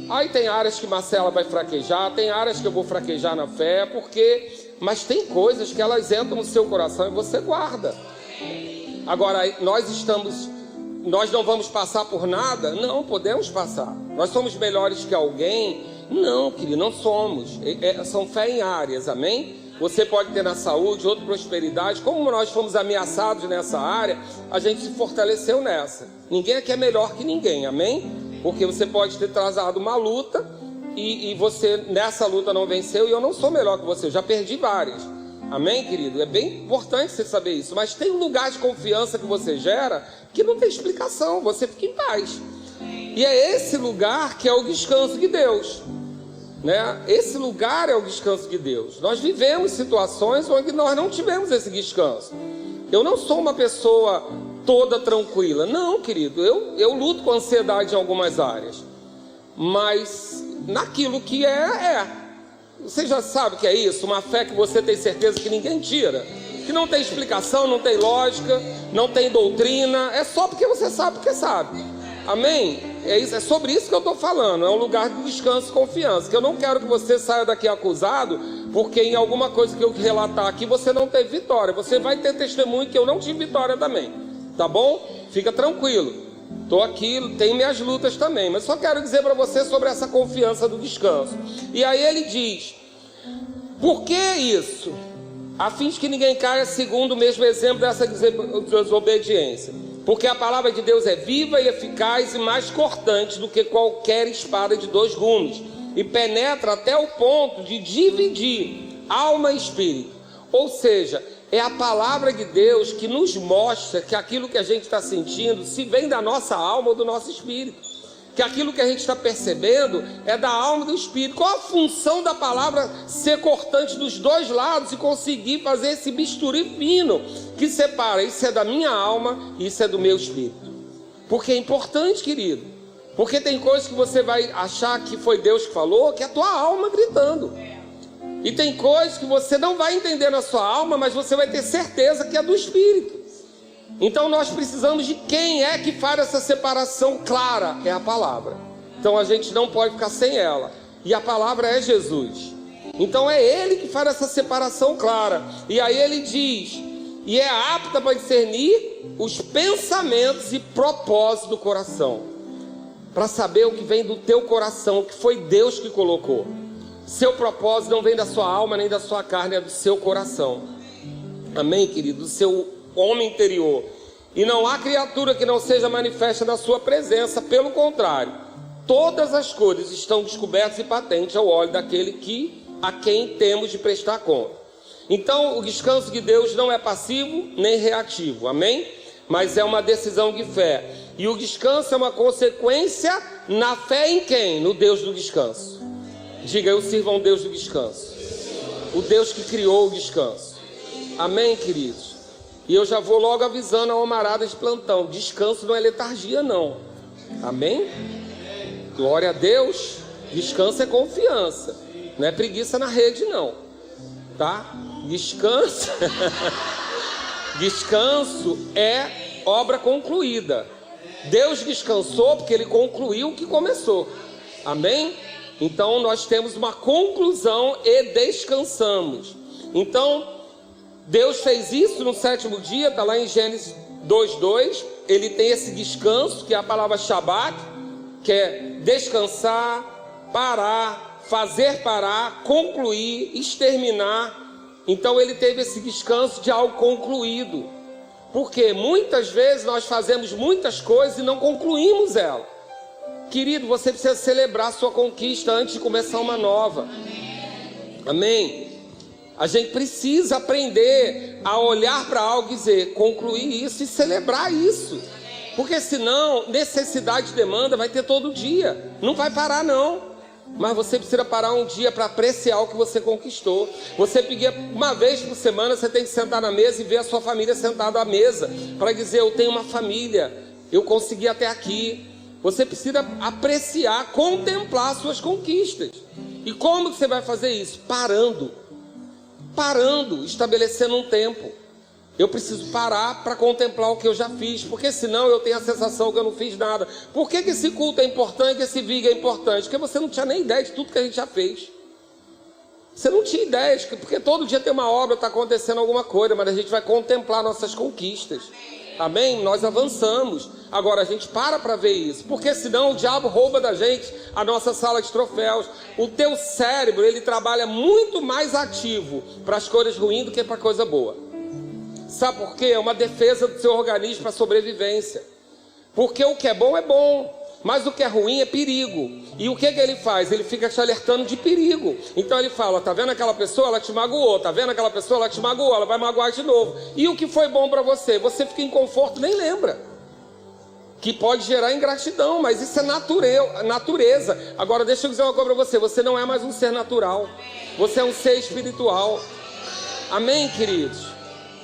Aí tem áreas que Marcela vai fraquejar, tem áreas que eu vou fraquejar na fé, mas tem coisas que elas entram no seu coração e você guarda. Agora, nós não vamos passar por nada? Não, podemos passar. Nós somos melhores que alguém? Não, querido, não somos. São fé em áreas, amém? Você pode ter na saúde, outra prosperidade. Como nós fomos ameaçados nessa área, a gente se fortaleceu nessa. Ninguém aqui é melhor que ninguém, amém? Porque você pode ter travado uma luta e você nessa luta não venceu, e eu não sou melhor que você, eu já perdi várias. Amém, querido? É bem importante você saber isso. Mas tem um lugar de confiança que você gera que não tem explicação, você fica em paz. E é esse lugar que é o descanso de Deus, né? Esse lugar é o descanso de Deus. Nós vivemos situações onde nós não tivemos esse descanso. Eu não sou uma pessoa toda tranquila, não, querido. Eu luto com ansiedade em algumas áreas, mas naquilo que é. Você já sabe o que é isso? Uma fé que você tem certeza que ninguém tira, que não tem explicação, não tem lógica, não tem doutrina, é só porque você sabe porque sabe. Amém? É isso, é sobre isso que eu estou falando. É um lugar de descanso e confiança, que eu não quero que você saia daqui acusado, porque em alguma coisa que eu relatar aqui você não teve vitória. Você vai ter testemunho que eu não tive vitória também, tá bom? Fica tranquilo, estou aqui, tenho minhas lutas também, mas só quero dizer para você sobre essa confiança do descanso. E aí ele diz: por que isso? A fim de que ninguém caia segundo o mesmo exemplo dessa desobediência. Porque a palavra de Deus é viva e eficaz e mais cortante do que qualquer espada de 2 gumes, e penetra até o ponto de dividir alma e espírito. Ou seja, é a palavra de Deus que nos mostra que aquilo que a gente está sentindo se vem da nossa alma ou do nosso espírito. Que aquilo que a gente está percebendo é da alma e do espírito. Qual a função da palavra ser cortante dos 2 lados e conseguir fazer esse bisturi fino que separa: isso é da minha alma e isso é do meu espírito? Porque é importante, querido. Porque tem coisas que você vai achar que foi Deus que falou, que é a tua alma gritando. E tem coisas que você não vai entender na sua alma, mas você vai ter certeza que é do Espírito. Então nós precisamos de quem é que faz essa separação clara, é a palavra. Então a gente não pode ficar sem ela. E a palavra é Jesus. Então é Ele que faz essa separação clara. E aí Ele diz, e é apta para discernir os pensamentos e propósitos do coração. Para saber o que vem do teu coração, o que foi Deus que colocou. Seu propósito não vem da sua alma nem da sua carne, é do seu coração. Amém, querido? Do seu homem interior. E não há criatura que não seja manifesta na sua presença. Pelo contrário, todas as coisas estão descobertas e patentes ao olho daquele a quem temos de prestar conta. Então o descanso de Deus não é passivo nem reativo. Amém? Mas é uma decisão de fé. E o descanso é uma consequência na fé em quem? No Deus do descanso. Diga, eu sirvo a um Deus do descanso. O Deus que criou o descanso. Amém, queridos? E eu já vou logo avisando a homarada de plantão. Descanso não é letargia, não. Amém? Glória a Deus. Descanso é confiança. Não é preguiça na rede, não. Tá? Descanso. Descanso é obra concluída. Deus descansou porque Ele concluiu o que começou. Amém? Então nós temos uma conclusão e descansamos. Então Deus fez isso no sétimo dia, está lá em Gênesis 2:2. Ele tem esse descanso, que é a palavra Shabat, que é descansar, parar, fazer parar, concluir, exterminar. Então ele teve esse descanso de algo concluído. Porque muitas vezes nós fazemos muitas coisas e não concluímos ela. Querido, você precisa celebrar a sua conquista antes de começar uma nova. Amém? A gente precisa aprender a olhar para algo e dizer, concluir isso e celebrar isso. Porque senão, necessidade e demanda vai ter todo dia. Não vai parar não. Mas você precisa parar um dia para apreciar o que você conquistou. Você pedir uma vez por semana, você tem que sentar na mesa e ver a sua família sentada à mesa. Para dizer, eu tenho uma família, eu consegui até aqui. Você precisa apreciar, contemplar suas conquistas. E como que você vai fazer isso? Parando, estabelecendo um tempo. Eu preciso parar para contemplar o que eu já fiz, porque senão eu tenho a sensação que eu não fiz nada. Por que esse culto é importante, que esse vídeo é importante? Porque você não tinha nem ideia de tudo que a gente já fez. Você não tinha ideia, porque todo dia tem uma obra, está acontecendo alguma coisa, mas a gente vai contemplar nossas conquistas. Amém? Nós avançamos. Agora a gente para ver isso, porque senão o diabo rouba da gente a nossa sala de troféus. O teu cérebro, ele trabalha muito mais ativo para as coisas ruins do que para a coisa boa. Sabe por quê? É uma defesa do seu organismo para a sobrevivência. Porque o que é bom, mas o que é ruim é perigo. E o que ele faz? Ele fica te alertando de perigo. Então ele fala, tá vendo aquela pessoa? Ela te magoou. Tá vendo aquela pessoa? Ela te magoou. Ela vai magoar de novo. E o que foi bom para você? Você fica em conforto, nem lembra. Que pode gerar ingratidão, mas isso é natureza. Agora deixa eu dizer uma coisa para você. Você não é mais um ser natural. Você é um ser espiritual. Amém, queridos?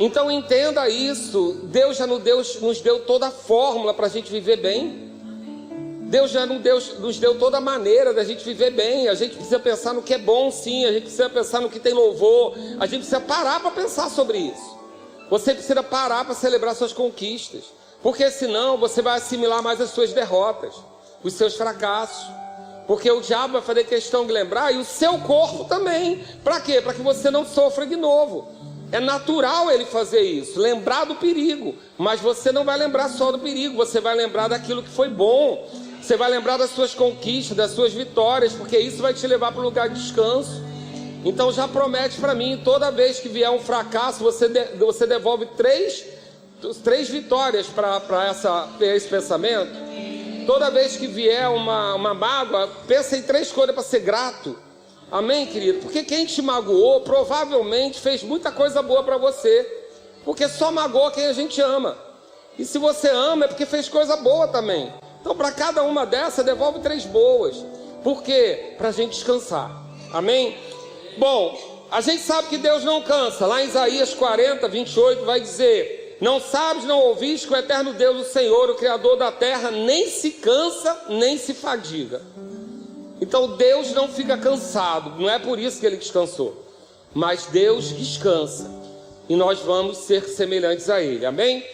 Então entenda isso. Deus já nos deu toda a fórmula para a gente viver bem. Deus já nos deu toda a maneira da gente viver bem. A gente precisa pensar no que é bom, sim. A gente precisa pensar no que tem louvor. A gente precisa parar para pensar sobre isso. Você precisa parar para celebrar suas conquistas. Porque senão você vai assimilar mais as suas derrotas, os seus fracassos. Porque o diabo vai fazer questão de lembrar, e o seu corpo também. Para quê? Para que você não sofra de novo. É natural ele fazer isso, lembrar do perigo. Mas você não vai lembrar só do perigo, você vai lembrar daquilo que foi bom. Você vai lembrar das suas conquistas, das suas vitórias, porque isso vai te levar para um lugar de descanso. Então já promete para mim, toda vez que vier um fracasso, você devolve três vitórias para esse pensamento. Toda vez que vier uma mágoa, pensa em 3 coisas para ser grato. Amém, querido? Porque quem te magoou provavelmente fez muita coisa boa para você. Porque só magoa quem a gente ama. E se você ama é porque fez coisa boa também. Então para cada uma dessas devolve 3 boas. Por quê? Para a gente descansar. Amém? Bom, a gente sabe que Deus não cansa. Lá em Isaías 40, 28 vai dizer: Não sabes, não ouviste que o eterno Deus, o Senhor, o Criador da terra, nem se cansa, nem se fadiga. Então Deus não fica cansado, não é por isso que ele descansou. Mas Deus descansa. E nós vamos ser semelhantes a ele, amém?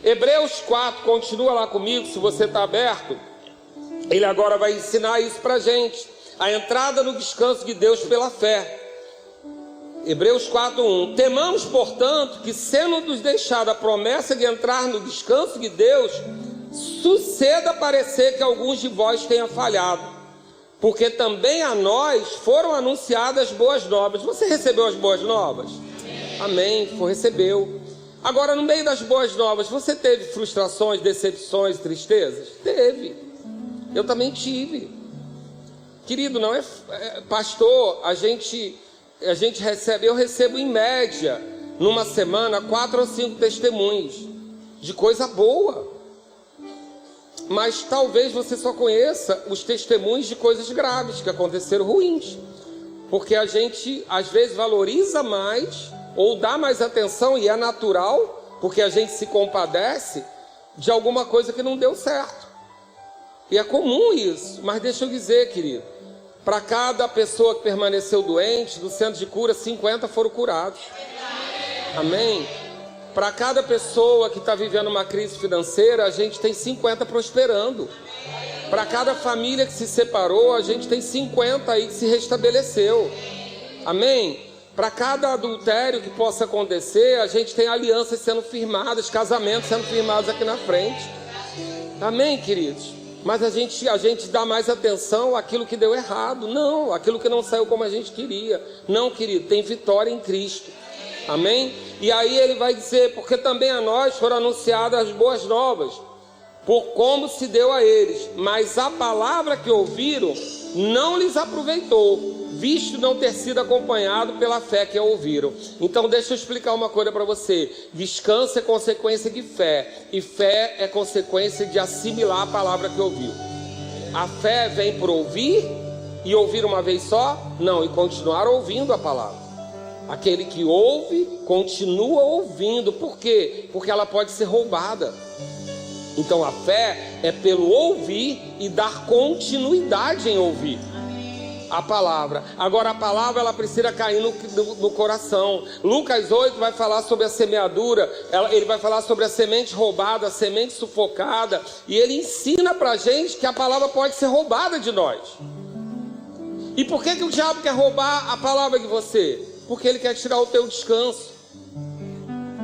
Hebreus 4, continua lá comigo, se você está aberto. Ele agora vai ensinar isso para a gente. A entrada no descanso de Deus pela fé. Hebreus 4:1. Temamos, portanto, que sendo nos deixada a promessa de entrar no descanso de Deus, suceda parecer que alguns de vós tenham falhado, porque também a nós foram anunciadas boas novas. Você recebeu as boas novas? Amém, recebeu. Agora, no meio das boas novas, você teve frustrações, decepções, tristezas? Teve. Eu também tive. Querido, não é pastor, a gente recebe, eu recebo em média, numa semana, 4 ou 5 testemunhos de coisa boa. Mas talvez você só conheça os testemunhos de coisas graves que aconteceram ruins. Porque a gente, às vezes, valoriza mais ou dá mais atenção, e é natural, porque a gente se compadece de alguma coisa que não deu certo. E é comum isso. Mas deixa eu dizer, querido, para cada pessoa que permaneceu doente, do centro de cura, 50 foram curados. Amém? Para cada pessoa que está vivendo uma crise financeira, a gente tem 50 prosperando. Para cada família que se separou, a gente tem 50 aí que se restabeleceu. Amém? Para cada adultério que possa acontecer, a gente tem alianças sendo firmadas, casamentos sendo firmados aqui na frente. Amém, queridos? Mas a gente dá mais atenção àquilo que deu errado. Não, aquilo que não saiu como a gente queria. Não, querido, tem vitória em Cristo. Amém? E aí ele vai dizer, porque também a nós foram anunciadas as boas novas, por como se deu a eles. Mas a palavra que ouviram não lhes aproveitou, visto não ter sido acompanhado pela fé que a ouviram. Então deixa eu explicar uma coisa para você. Descanso é consequência de fé, e fé é consequência de assimilar a palavra que ouviu. A fé vem por ouvir, e ouvir uma vez só? Não, e continuar ouvindo a palavra. Aquele que ouve, continua ouvindo. Por quê? Porque ela pode ser roubada. Então a fé é pelo ouvir e dar continuidade em ouvir a palavra. Agora a palavra, ela precisa cair no coração. Lucas 8 vai falar sobre a semeadura. Ele vai falar sobre a semente roubada, a semente sufocada. E ele ensina pra gente que a palavra pode ser roubada de nós. E por que o diabo quer roubar a palavra de você? Porque ele quer tirar o teu descanso.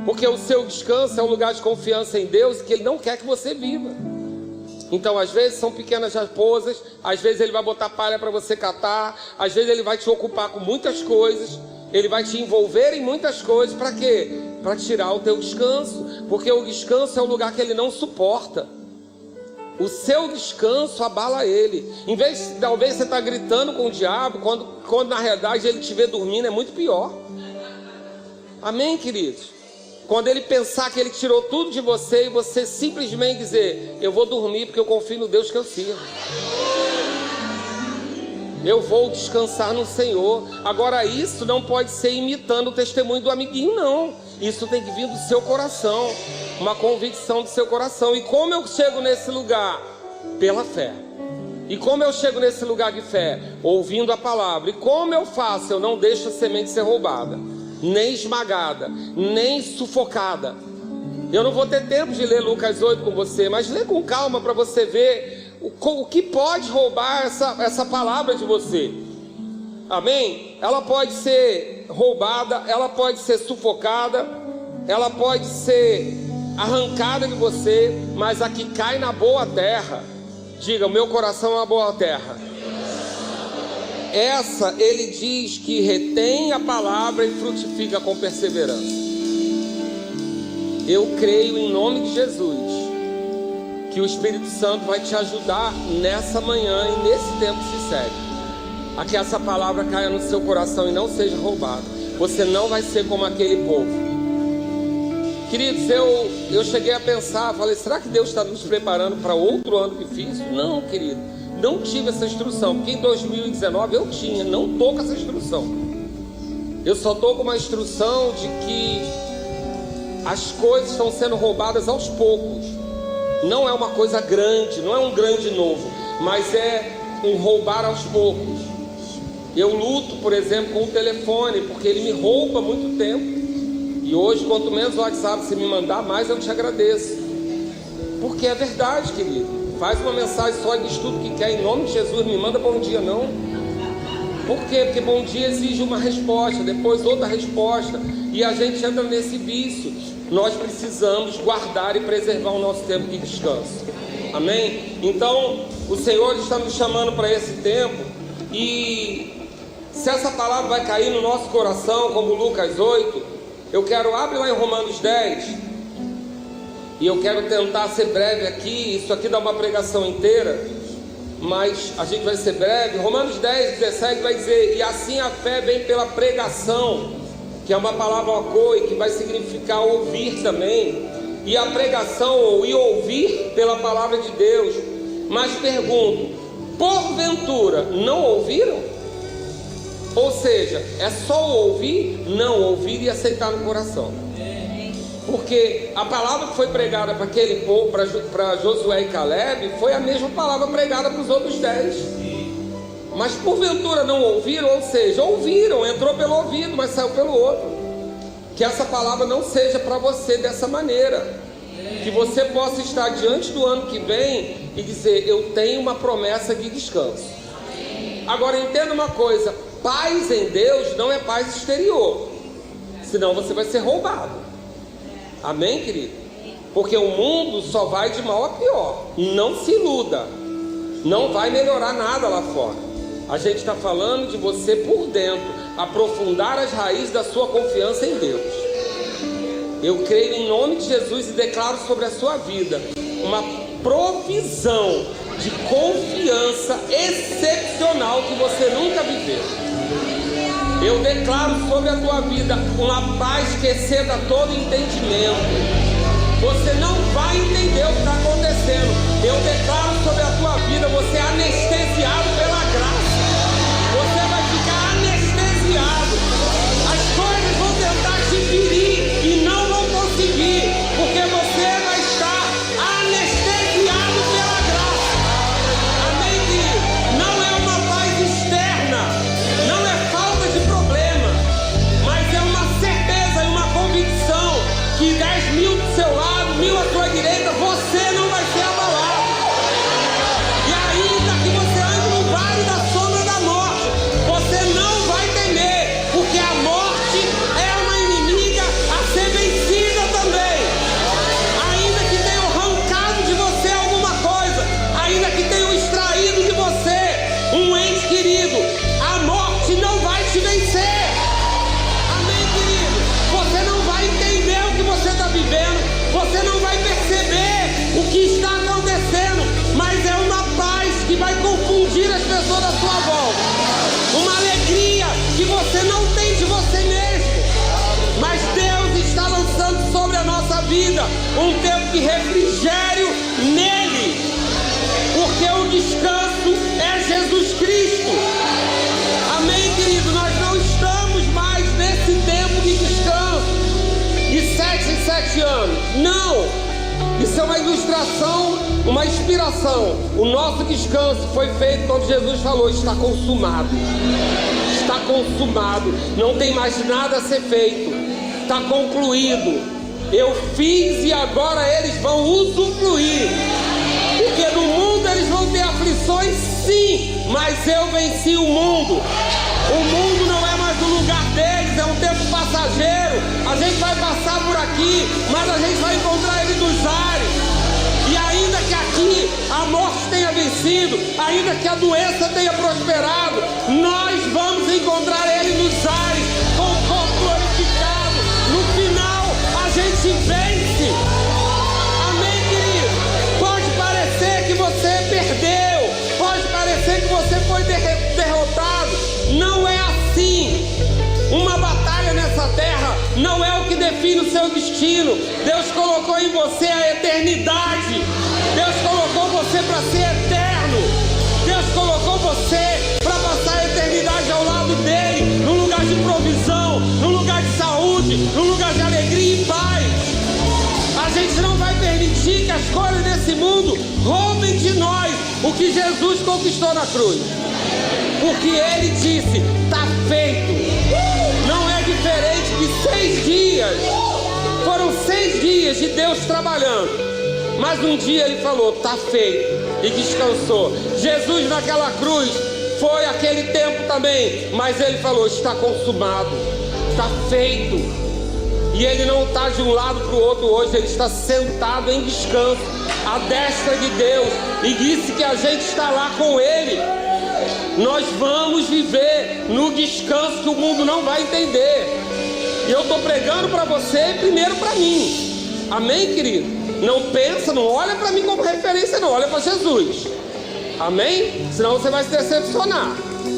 Porque o seu descanso é um lugar de confiança em Deus, que ele não quer que você viva. Então às vezes são pequenas raposas, às vezes ele vai botar palha para você catar, às vezes ele vai te ocupar com muitas coisas, ele vai te envolver em muitas coisas. Para quê? Para tirar o teu descanso. Porque o descanso é um lugar que ele não suporta. O seu descanso abala ele. Em vez de talvez você estar gritando com o diabo, quando na realidade ele te vê dormindo, é muito pior. Amém, queridos? Quando ele pensar que ele tirou tudo de você, e você simplesmente dizer: eu vou dormir porque eu confio no Deus que eu sirvo. Eu vou descansar no Senhor. Agora isso não pode ser imitando o testemunho do amiguinho, não. Isso tem que vir do seu coração, uma convicção do seu coração. E como eu chego nesse lugar? Pela fé. E como eu chego nesse lugar de fé? Ouvindo a palavra. E como eu faço? Eu não deixo a semente ser roubada, nem esmagada, nem sufocada. Eu não vou ter tempo de ler Lucas 8 com você, mas lê com calma para você ver o que pode roubar essa palavra de você. Amém? Ela pode ser roubada, ela pode ser sufocada, ela pode ser arrancada de você, mas a que cai na boa terra, diga: o meu coração é uma boa terra. Essa ele diz que retém a palavra e frutifica com perseverança. Eu creio em nome de Jesus que o Espírito Santo vai te ajudar nessa manhã e nesse tempo que se segue, a que essa palavra caia no seu coração e não seja roubada. Você não vai ser como aquele povo. Queridos, eu cheguei a pensar, falei: será que Deus está nos preparando para outro ano difícil? Não, querido, não tive essa instrução, porque em 2019 eu tinha, não estou com essa instrução. Eu só estou com uma instrução de que as coisas estão sendo roubadas aos poucos. Não é uma coisa grande, não é um grande novo, mas é um roubar aos poucos. Eu luto, por exemplo, com o telefone, porque ele me rouba muito tempo. E hoje, quanto menos o WhatsApp você me mandar, mais eu te agradeço. Porque é verdade, querido. Faz uma mensagem só e diz tudo que quer, em nome de Jesus. Me manda bom dia, não. Por quê? Porque bom dia exige uma resposta, depois outra resposta. E a gente entra nesse vício. Nós precisamos guardar e preservar o nosso tempo de descanso. Amém? Então, o Senhor está nos chamando para esse tempo. E se essa palavra vai cair no nosso coração, como Lucas 8, eu quero, abre lá em Romanos 10. E eu quero tentar ser breve aqui. Isso aqui dá uma pregação inteira, mas a gente vai ser breve. Romanos 10, 17 vai dizer: e assim a fé vem pela pregação, que é uma palavra okoi, que vai significar ouvir também. E a pregação, ou e ouvir pela palavra de Deus. Mas pergunto, porventura não ouviram? Ou seja, é só ouvir, não ouvir e aceitar no coração. Porque a palavra que foi pregada para aquele povo, para Josué e Caleb, foi a mesma palavra pregada para os outros 10. Mas porventura não ouviram, ou seja, ouviram, entrou pelo ouvido, mas saiu pelo outro. Que essa palavra não seja para você dessa maneira. Que você possa estar diante do ano que vem e dizer: eu tenho uma promessa de descanso. Agora entenda uma coisa: paz em Deus não é paz exterior, senão você vai ser roubado. Amém, querido? Porque o mundo só vai de mal a pior. Não se iluda, não vai melhorar nada lá fora. A gente está falando de você por dentro, aprofundar as raízes da sua confiança em Deus. Eu creio em nome de Jesus e declaro sobre a sua vida uma provisão de confiança excepcional que você nunca viveu. Eu declaro sobre a tua vida uma paz que exceda todo entendimento. Você não vai entender o que está acontecendo. Eu declaro sobre a tua vida você é anestesiado pela graça. Você vai ficar anestesiado. As coisas vão tentar te ferir e não vão conseguir, porque você vai estar anestesiado pela graça. Amém, querido? Não é uma paz externa, não é falta de problema, mas é uma certeza e uma convicção que 10 mil do seu lado, 1000 à sua direita, você não vai ser abalado. E ainda que você ande no vale da sombra da morte, você não vai temer, porque a morte é uma inimiga a ser vencida também. Ainda que tenham arrancado de você alguma coisa, ainda que tenham extraído de você um ente querido, a morte não vai te vencer. Amém, querido? Você não vai entender o que você está vivendo, você não vai perceber o que está acontecendo, mas é uma paz que vai confundir as pessoas à sua volta, uma alegria que você não tem de você mesmo, mas Deus está lançando sobre a nossa vida um tempo de refrigério nele, porque o descanso é Jesus Cristo. Amém, querido? Nós não estamos mais nesse tempo de descanso de 7 em 7 anos. Não! Isso é uma ilustração, uma inspiração. O nosso descanso foi feito quando Jesus falou: está consumado. Está consumado. Não tem mais nada a ser feito. Está concluído. Eu fiz e agora eles vão usufruir. Porque no mundo eles vão ter aflições, sim, mas eu venci o mundo. O mundo não é mais o lugar deles, é um tempo passageiro. A gente vai passar por aqui, mas a gente vai encontrar ele nos ares. E ainda que aqui a morte tenha vencido, ainda que a doença tenha prosperado, nós vamos encontrar ele nos ares, com o corpo glorificado. No final a gente vence. Amém, querido? Pode parecer que você perdeu, pode parecer que você foi derrotado. Não é assim. Uma batalha nessa terra não é o que define o seu destino. Deus colocou em você a eternidade. Deus colocou você para ser eterno. Deus colocou você para passar a eternidade ao lado dele, num lugar de provisão, num lugar de saúde, num lugar de alegria e paz. que Jesus conquistou na cruz. Porque ele disse, está feito. Não é diferente de 6 dias. Foram 6 dias de Deus trabalhando. Mas um dia ele falou, está feito. E descansou. Jesus naquela cruz foi aquele tempo também. Mas ele falou, está consumado. Está feito. E ele não está de um lado para o outro hoje. Ele está sentado em descanso, à destra de Deus. E disse que a gente está lá com ele. Nós vamos viver no descanso que o mundo não vai entender. E eu estou pregando para você primeiro para mim. Amém, querido? Não pensa, não olha para mim como referência, não. Olha para Jesus. Amém? Senão você vai se decepcionar.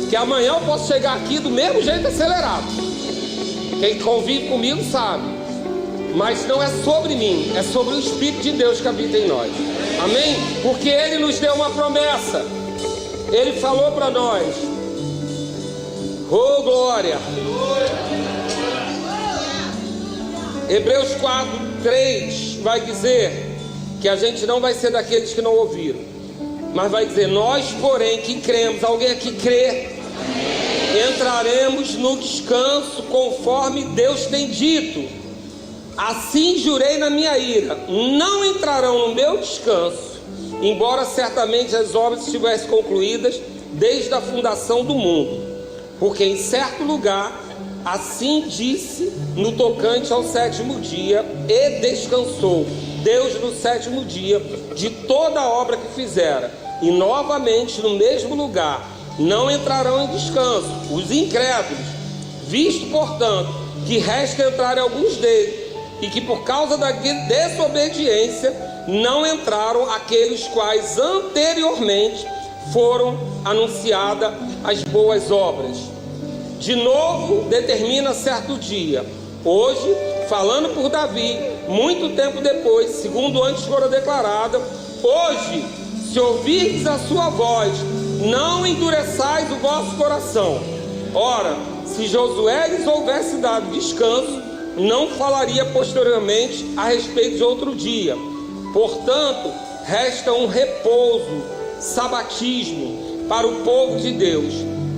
Que amanhã eu posso chegar aqui do mesmo jeito acelerado. Quem convive comigo sabe. Mas não é sobre mim, é sobre o Espírito de Deus que habita em nós. Amém? Porque Ele nos deu uma promessa. Ele falou para nós. Oh, glória! Hebreus 4:3 vai dizer que a gente não vai ser daqueles que não ouviram, mas vai dizer, nós porém que cremos, alguém aqui crê, entraremos no descanso conforme Deus tem dito. Assim jurei na minha ira, não entrarão no meu descanso, embora certamente as obras estivessem concluídas desde a fundação do mundo. Porque em certo lugar assim disse no tocante ao 7º dia, e descansou Deus no 7º dia de toda a obra que fizera. E novamente no mesmo lugar não entrarão em descanso os incrédulos, visto portanto que resta entrar alguns deles, e que por causa da desobediência não entraram aqueles quais anteriormente foram anunciadas as boas obras. De novo determina certo dia, hoje, falando por Davi, muito tempo depois, segundo antes fora declarada, hoje, se ouvirdes a sua voz, não endureçais o vosso coração. Ora, se Josué lhes houvesse dado descanso, não falaria posteriormente a respeito de outro dia. Portanto, resta um repouso, sabatismo, para o povo de Deus,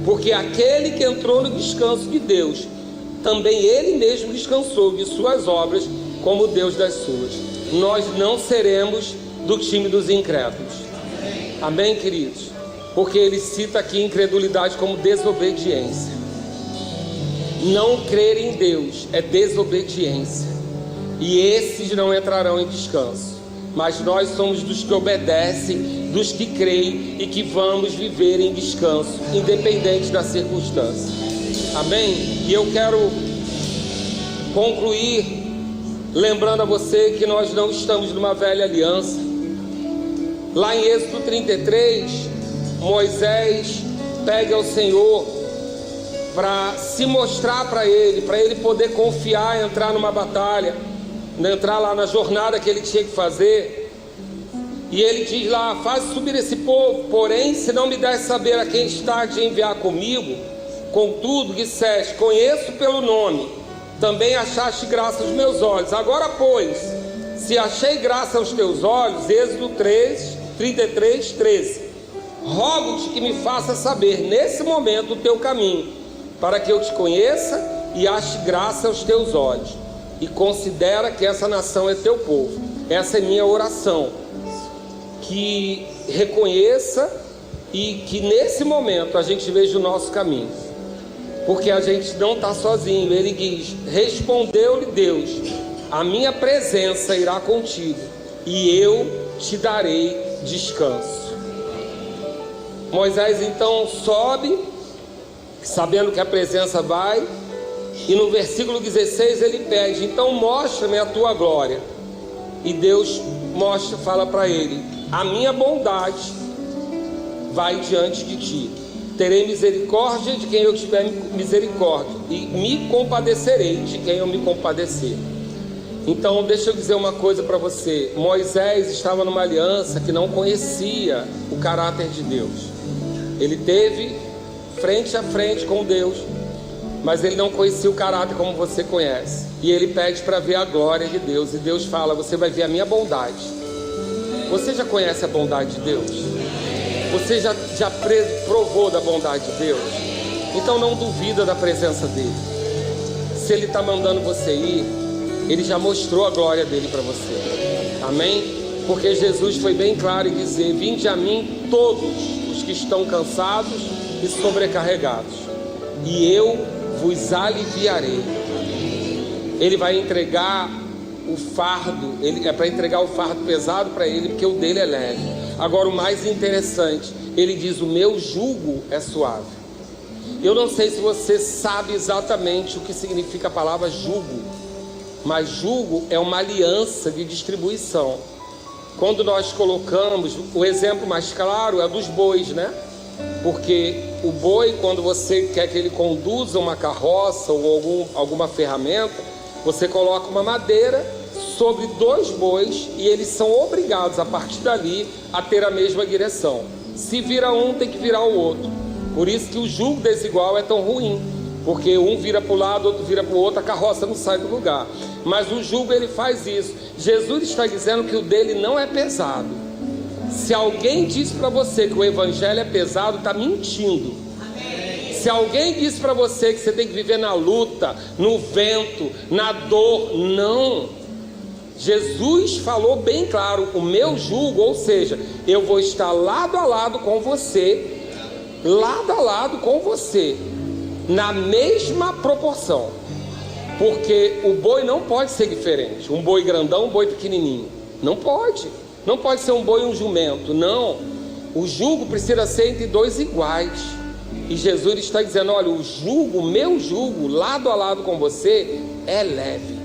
porque aquele que entrou no descanso de Deus, também ele mesmo descansou de suas obras, como Deus das suas. Nós não seremos do time dos incrédulos. Amém, queridos? Porque ele cita aqui incredulidade como desobediência. Não crer em Deus é desobediência, e esses não entrarão em descanso. Mas nós somos dos que obedecem, dos que creem e que vamos viver em descanso, independente da circunstância. Amém? E eu quero concluir lembrando a você que nós não estamos numa velha aliança. Lá em Êxodo 33, Moisés pede ao Senhor para se mostrar para ele poder confiar, entrar numa batalha, entrar lá na jornada que ele tinha que fazer. E ele diz lá, faz subir esse povo, porém se não me deres saber a quem está de enviar comigo, contudo disseste, conheço pelo nome, também achaste graça aos meus olhos. Agora pois, se achei graça aos teus olhos, Êxodo 33:13, rogo-te que me faça saber nesse momento o teu caminho, para que eu te conheça e ache graça aos teus olhos, e considera que essa nação é teu povo. Essa é minha oração, que reconheça e que nesse momento a gente veja o nosso caminho, porque a gente não está sozinho. Ele diz, respondeu-lhe Deus, a minha presença irá contigo e eu te darei descanso. Moisés então sobe, sabendo que a presença vai, e no versículo 16 ele pede, então mostra-me a tua glória. E Deus mostra, fala para ele, a minha bondade vai diante de ti, terei misericórdia de quem eu tiver misericórdia, e me compadecerei de quem eu me compadecer. Então deixa eu dizer uma coisa para você, Moisés estava numa aliança que não conhecia o caráter de Deus. Ele teve frente a frente com Deus, mas ele não conhecia o caráter como você conhece. E ele pede para ver a glória de Deus, e Deus fala, você vai ver a minha bondade. Você já conhece a bondade de Deus? Você já provou da bondade de Deus? Então não duvida da presença dele. Se ele está mandando você ir, ele já mostrou a glória dele para você. Amém? Porque Jesus foi bem claro em dizer: vinde a mim todos os que estão cansados e sobrecarregados, e eu vos aliviarei. Ele vai entregar o fardo, é para entregar o fardo pesado para ele, porque o dele é leve. Agora, o mais interessante, ele diz: o meu jugo é suave. Eu não sei se você sabe exatamente o que significa a palavra jugo, mas jugo é uma aliança de distribuição. Quando nós colocamos, o exemplo mais claro é dos bois, né? Porque o boi, quando você quer que ele conduza uma carroça ou alguma ferramenta, você coloca uma madeira sobre 2 bois e eles são obrigados, a partir dali, a ter a mesma direção. Se vira um, tem que virar o outro. Por isso que o jugo desigual é tão ruim, porque um vira para o lado, outro vira para o outro, a carroça não sai do lugar. Mas o jugo, ele faz isso. Jesus está dizendo que o dele não é pesado. Se alguém diz para você que o evangelho é pesado, está mentindo. Se alguém diz para você que você tem que viver na luta, no vento, na dor, não. Jesus falou bem claro: o meu jugo, ou seja, eu vou estar lado a lado com você, na mesma proporção. Porque o boi não pode ser diferente. Um boi grandão, um boi pequenininho. Não pode. Não pode ser um boi e um jumento. Não. O jugo precisa ser entre 2 iguais. E Jesus está dizendo: olha, o jugo, o meu jugo, lado a lado com você, é leve.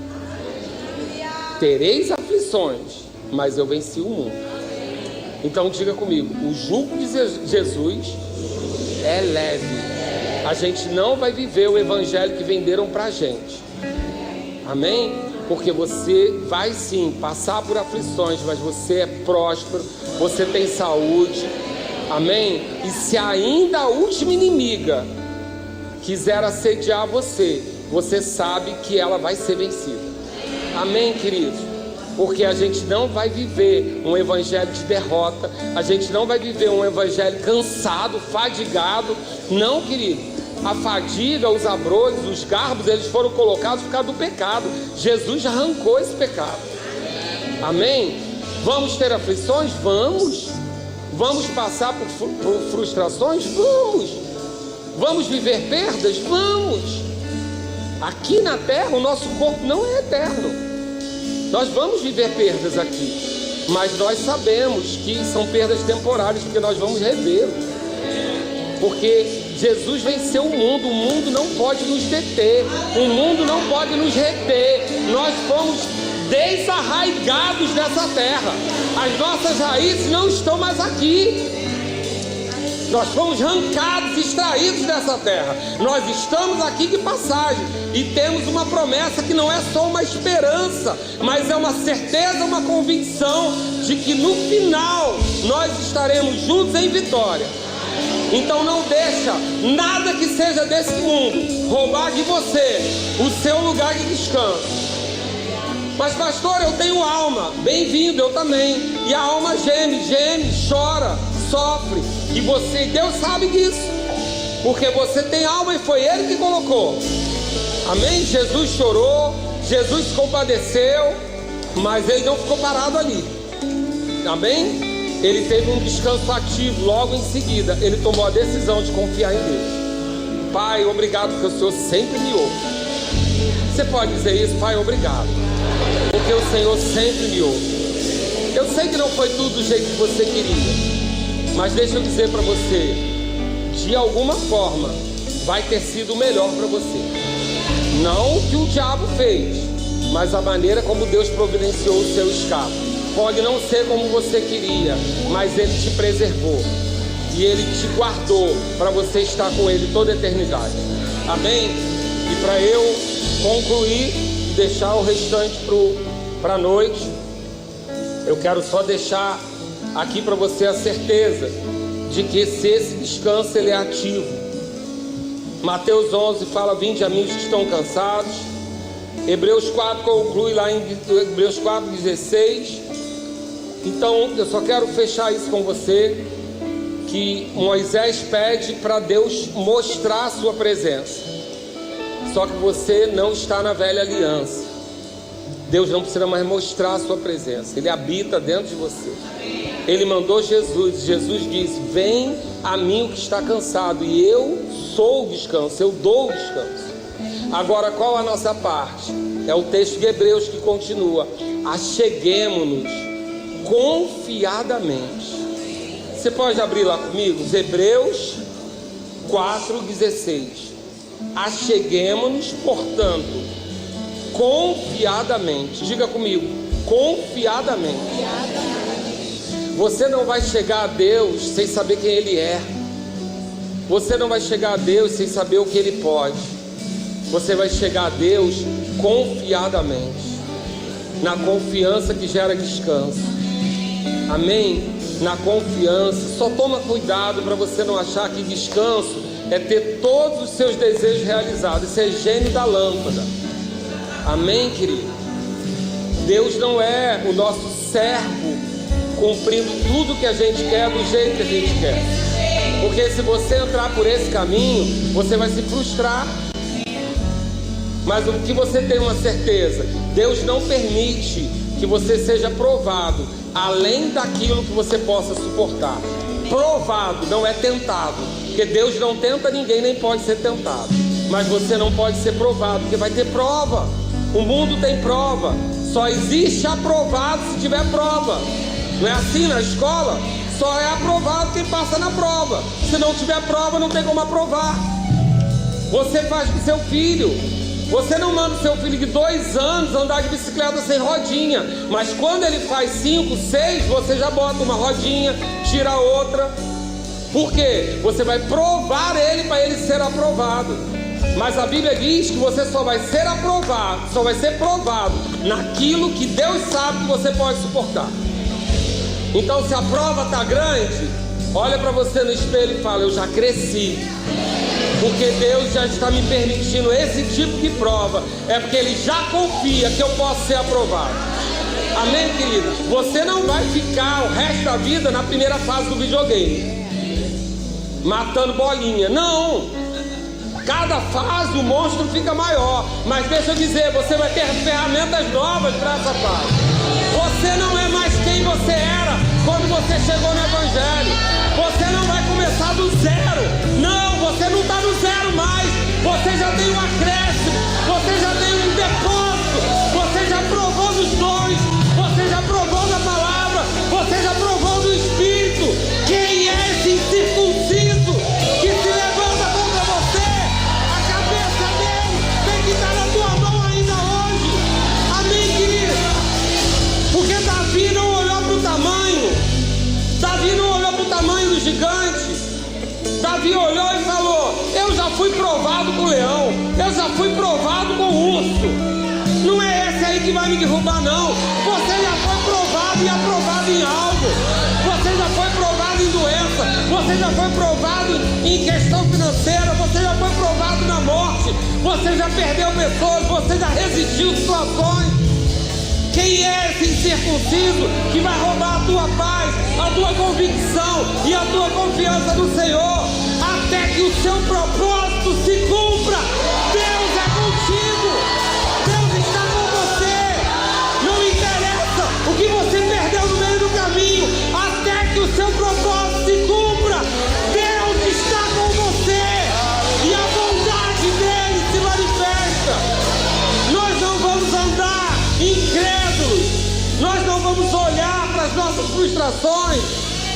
Tereis aflições, mas eu venci o mundo. Então diga comigo: o jugo de Jesus é leve. A gente não vai viver o evangelho que venderam para a gente. Amém? Porque você vai sim passar por aflições, mas você é próspero, você tem saúde. Amém? E se ainda a última inimiga quiser assediar você, você sabe que ela vai ser vencida. Amém, queridos? Porque a gente não vai viver um evangelho de derrota, a gente não vai viver um evangelho cansado, fadigado. Não, querido. A fadiga, os abrolhos, os garbos, eles foram colocados por causa do pecado. Jesus já arrancou esse pecado. Amém? Vamos ter aflições? Vamos. Vamos passar por frustrações? Vamos. Vamos viver perdas? Vamos. Aqui na terra, o nosso corpo não é eterno. Nós vamos viver perdas aqui, mas nós sabemos que são perdas temporárias, porque nós vamos revê-lo. Porque Jesus venceu o mundo não pode nos deter, o mundo não pode nos reter. Nós fomos desarraigados dessa terra, as nossas raízes não estão mais aqui. Nós fomos arrancados, extraídos dessa terra. Nós estamos aqui de passagem e temos uma promessa que não é só uma esperança, mas é uma certeza, uma convicção de que no final nós estaremos juntos em vitória. Então não deixa nada que seja desse mundo roubar de você o seu lugar de descanso. Mas pastor, eu tenho alma. Bem-vindo, eu também. E a alma geme, chora, sofre. E você, Deus sabe disso, porque você tem alma e foi Ele que colocou. Amém? Jesus chorou, Jesus se compadeceu, mas Ele não ficou parado ali. Amém? Ele teve um descanso ativo. Logo em seguida, Ele tomou a decisão de confiar em Deus. Pai, obrigado, porque o Senhor sempre me ouve. Você pode dizer isso? Pai, obrigado, porque o Senhor sempre me ouve. Eu sei que não foi tudo do jeito que você queria, mas deixa eu dizer para você, de alguma forma vai ter sido melhor para você. Não o que o diabo fez, mas a maneira como Deus providenciou o seu escape. Pode não ser como você queria, mas Ele te preservou e Ele te guardou para você estar com Ele toda a eternidade. Amém? E para eu concluir, deixar o restante para a noite, eu quero só deixar aqui para você a certeza de que esse descanso ele é ativo. Mateus 11 fala: vinde a mim os que estão cansados. Hebreus 4 conclui lá em Hebreus 4:16. Então eu só quero fechar isso com você, que Moisés pede para Deus mostrar a sua presença. Só que você não está na velha aliança. Deus não precisa mais mostrar a sua presença. Ele habita dentro de você. Ele mandou Jesus. Jesus disse: vem a mim o que está cansado, e eu sou o descanso, eu dou o descanso. Agora, qual a nossa parte? É o texto de Hebreus que continua: acheguemo-nos confiadamente. Você pode abrir lá comigo? Hebreus 4,16. Acheguemo-nos, portanto, confiadamente. Diga comigo: confiadamente. Você não vai chegar a Deus sem saber quem Ele é. Você não vai chegar a Deus sem saber o que Ele pode. Você vai chegar a Deus confiadamente, na confiança que gera descanso. Amém? Na confiança. Só toma cuidado para você não achar que descanso é ter todos os seus desejos realizados. Isso é gênio da lâmpada. Amém, querido? Deus não é o nosso servo cumprindo tudo que a gente quer do jeito que a gente quer. Porque se você entrar por esse caminho, você vai se frustrar. Mas o que você tem uma certeza: Deus não permite que você seja provado além daquilo que você possa suportar. Provado, não é tentado. Porque Deus não tenta ninguém, nem pode ser tentado. Mas você não pode ser provado, porque vai ter prova. O mundo tem prova. Só existe aprovado se tiver prova. Não é assim na escola? Só é aprovado quem passa na prova. Se não tiver prova, não tem como aprovar. Você faz com seu filho. Você não manda o seu filho de 2 anos andar de bicicleta sem rodinha. Mas quando ele faz 5, 6, você já bota uma rodinha, tira outra. Por quê? Você vai provar ele para ele ser aprovado. Mas a Bíblia diz que você só vai ser aprovado, só vai ser provado naquilo que Deus sabe que você pode suportar. Então, se a prova está grande, olha para você no espelho e fala: eu já cresci. Porque Deus já está me permitindo esse tipo de prova. É porque Ele já confia que eu posso ser aprovado. Amém, querido? Você não vai ficar o resto da vida na primeira fase do videogame, matando bolinha. Não! Cada fase o monstro fica maior. Mas deixa eu dizer, você vai ter ferramentas novas para essa fase. Você não é mais quem você era quando você chegou no Evangelho. Você não vai começar do zero. Não, você não está no zero mais. Você já tem um acréscimo. Você já tem um depósito. Você já provou dos dons. Você já provou da palavra. Você já provou do Espírito. Quem é esse incircunciso que se levanta contra você? A cabeça dele tem que estar na tua mão ainda hoje. Amém, querido? Porque Davi não olhou para o tamanho. Davi não olhou para o tamanho do gigante. Davi olhou e falou: eu já fui provado com o leão. Eu já fui provado com o urso. Não é esse aí que vai me derrubar, não. Você já foi provado e aprovado em algo. Você já foi provado em doença. Você já foi provado em questão financeira. Você já foi provado na morte. Você já perdeu pessoas. Você já resistiu situações. Quem é esse incircunciso que vai roubar a tua paz, a tua convicção e a tua confiança no Senhor? Até que o seu propósito se cumpra. Deus é contigo. Deus está com você. Não interessa o que você perdeu no meio do caminho. Até que o seu propósito se cumpra, Deus está com você. E a bondade dele se manifesta. Nós não vamos andar incrédulos. Nós não vamos olhar para as nossas frustrações.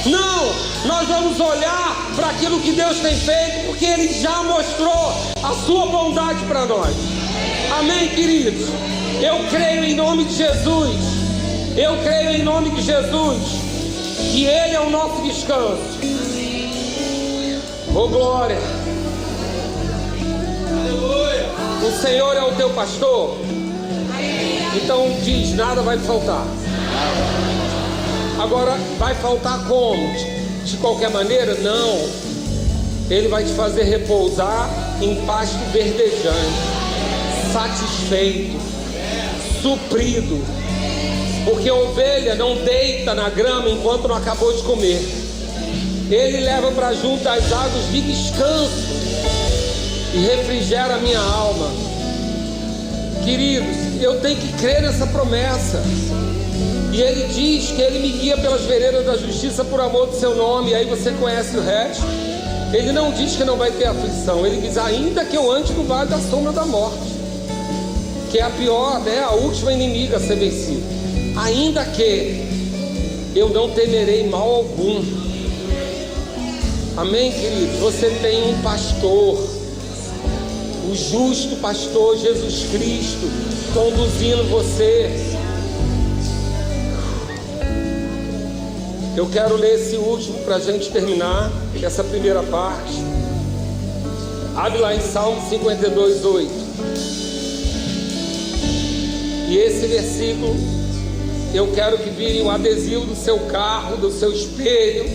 Não, nós vamos olhar para aquilo que Deus tem feito, porque Ele já mostrou a sua bondade para nós. Amém, queridos? Eu creio em nome de Jesus. Eu creio em nome de Jesus que Ele é o nosso descanso. Oh, glória! Aleluia! O Senhor é o teu pastor. Então diz: nada vai faltar. Agora, vai faltar como? De qualquer maneira? Não. Ele vai te fazer repousar em pasto verdejante, satisfeito, suprido. Porque a ovelha não deita na grama enquanto não acabou de comer. Ele leva para junto das águas de descanso e refrigera a minha alma. Queridos, eu tenho que crer nessa promessa. E Ele diz que Ele me guia pelas veredas da justiça por amor do seu nome. E aí você conhece o resto. Ele não diz que não vai ter aflição. Ele diz, ainda que eu ande no vale da sombra da morte, que é a pior, a última inimiga a ser vencida. Ainda que eu não temerei mal algum. Amém, queridos? Você tem um pastor, o justo pastor Jesus Cristo, conduzindo você. Eu quero ler esse último para a gente terminar essa primeira parte. Abre lá em Salmo 52:8. E esse versículo eu quero que vire um adesivo do seu carro, do seu espelho,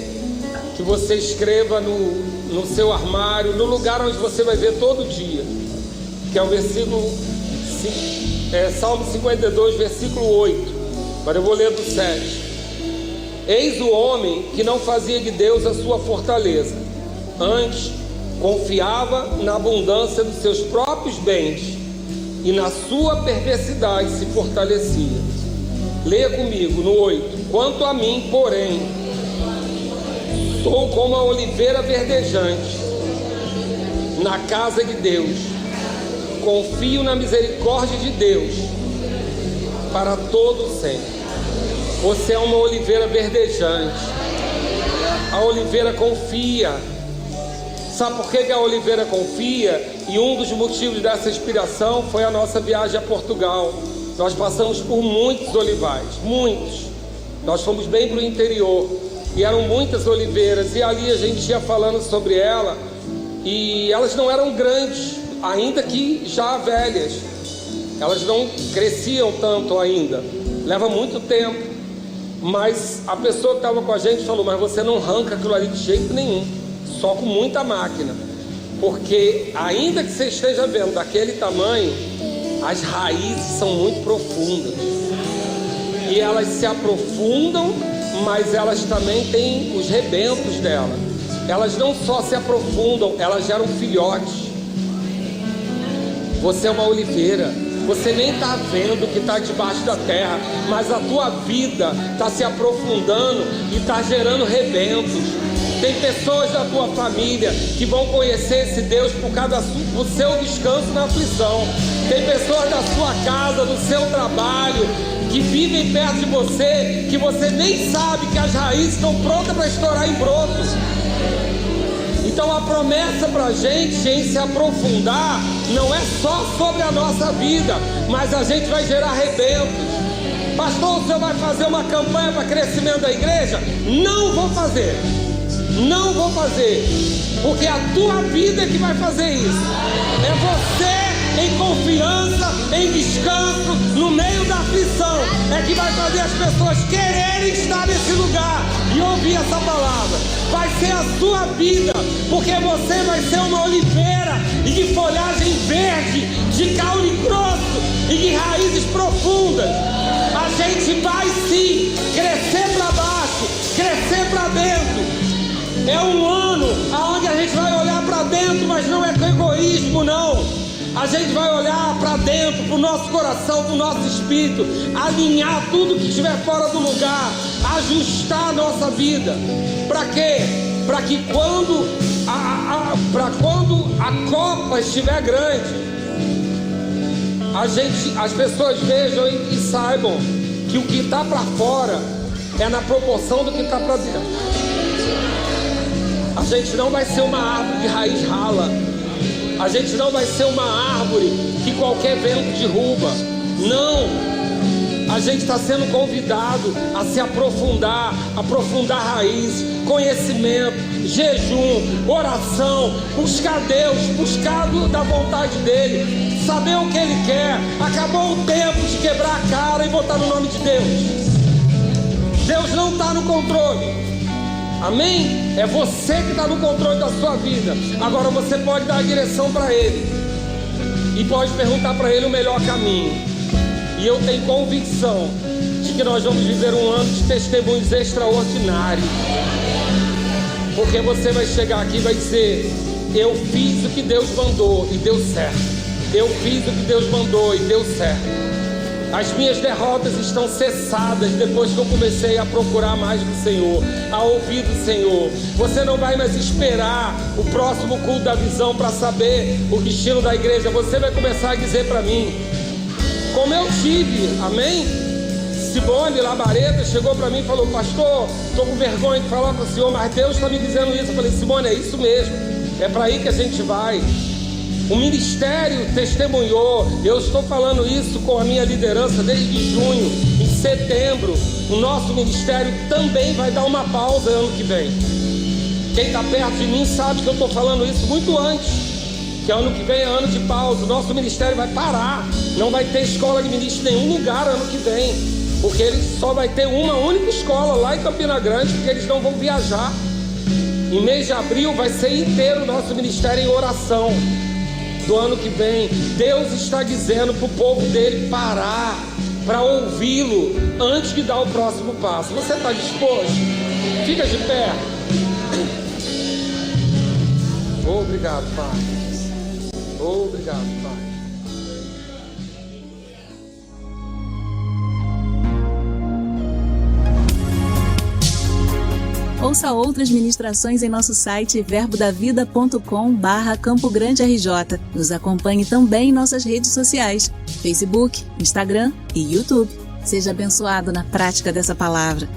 que você escreva no seu armário, no lugar onde você vai ver todo dia, que é o versículo Salmo 52, versículo 8. Agora eu vou ler do 7. Eis o homem que não fazia de Deus a sua fortaleza, antes confiava na abundância dos seus próprios bens e na sua perversidade se fortalecia. Leia comigo no 8. Quanto a mim, porém, sou como a oliveira verdejante na casa de Deus. Confio na misericórdia de Deus para todo sempre. Você é uma oliveira verdejante. A oliveira confia. Sabe por que a oliveira confia? E um dos motivos dessa inspiração foi a nossa viagem a Portugal. Nós passamos por muitos olivais, muitos. Nós fomos bem para o interior e eram muitas oliveiras, e ali a gente ia falando sobre ela, e elas não eram grandes, ainda que já velhas. Elas não cresciam tanto ainda, leva muito tempo. Mas a pessoa que estava com a gente falou, mas você não arranca aquilo ali de jeito nenhum, só com muita máquina, porque ainda que você esteja vendo daquele tamanho, as raízes são muito profundas, e elas se aprofundam, mas elas também têm os rebentos dela. Elas não só se aprofundam, elas geram filhotes. Você é uma oliveira. Você nem está vendo o que está debaixo da terra, mas a tua vida está se aprofundando e está gerando rebentos. Tem pessoas da tua família que vão conhecer esse Deus por causa do seu descanso na aflição. Tem pessoas da sua casa, do seu trabalho, que vivem perto de você, que você nem sabe que as raízes estão prontas para estourar em brotos. Então a promessa para a gente em se aprofundar não é só sobre a nossa vida, mas a gente vai gerar rebentos. Pastor, o senhor vai fazer uma campanha para crescimento da igreja? Não vou fazer. Não vou fazer, porque a tua vida é que vai fazer isso. É você em confiança, em descanso, no meio da aflição, é que vai fazer as pessoas quererem estar nesse lugar e ouvir essa palavra. Vai ser a sua vida, porque você vai ser uma oliveira e de folhagem verde, de caule grosso e de raízes profundas. A gente vai sim crescer para baixo, crescer para dentro. É um ano onde a gente vai olhar para dentro, mas não é com egoísmo, não. A gente vai olhar para dentro, para o nosso coração, para o nosso espírito, alinhar tudo que estiver fora do lugar, ajustar a nossa vida. Para quê? Para que quando a copa estiver grande, as pessoas vejam e saibam que o que está para fora é na proporção do que está para dentro. A gente não vai ser uma árvore de raiz rala. A gente não vai ser uma árvore que qualquer vento derruba. Não. A gente está sendo convidado a se aprofundar raízes, conhecimento, jejum, oração, buscar Deus, buscar da vontade dEle, saber o que Ele quer. Acabou o tempo de quebrar a cara e botar no nome de Deus. Deus não está no controle. Amém? É você que está no controle da sua vida. Agora você pode dar a direção para Ele e pode perguntar para Ele o melhor caminho. E eu tenho convicção de que nós vamos viver um ano de testemunhos extraordinários. Porque você vai chegar aqui e vai dizer: eu fiz o que Deus mandou e deu certo. Eu fiz o que Deus mandou e deu certo. As minhas derrotas estão cessadas depois que eu comecei a procurar mais do Senhor, a ouvir do Senhor. Você não vai mais esperar o próximo culto da visão para saber o destino da igreja. Você vai começar a dizer para mim, como eu tive, amém? Simone Labareda chegou para mim e falou: pastor, estou com vergonha de falar com o senhor, mas Deus está me dizendo isso. Eu falei: Simone, é isso mesmo, é para aí que a gente vai. O ministério testemunhou. Eu estou falando isso com a minha liderança desde junho. Em setembro, o nosso ministério também vai dar uma pausa ano que vem. Quem está perto de mim sabe que eu estou falando isso muito antes, que ano que vem é ano de pausa. O nosso ministério vai parar. Não vai ter escola de ministro em nenhum lugar ano que vem, porque eles só vai ter uma única escola lá em Campina Grande, porque eles não vão viajar. Em mês de abril vai ser inteiro o nosso ministério em oração. Do ano que vem, Deus está dizendo para o povo dele parar, para ouvi-lo antes de dar o próximo passo. Você está disposto? Fica de pé. Obrigado, Pai. Obrigado, Pai. Ouça outras ministrações em nosso site verbodavida.com/Campo Grande RJ. Nos acompanhe também em nossas redes sociais, Facebook, Instagram e YouTube. Seja abençoado na prática dessa palavra.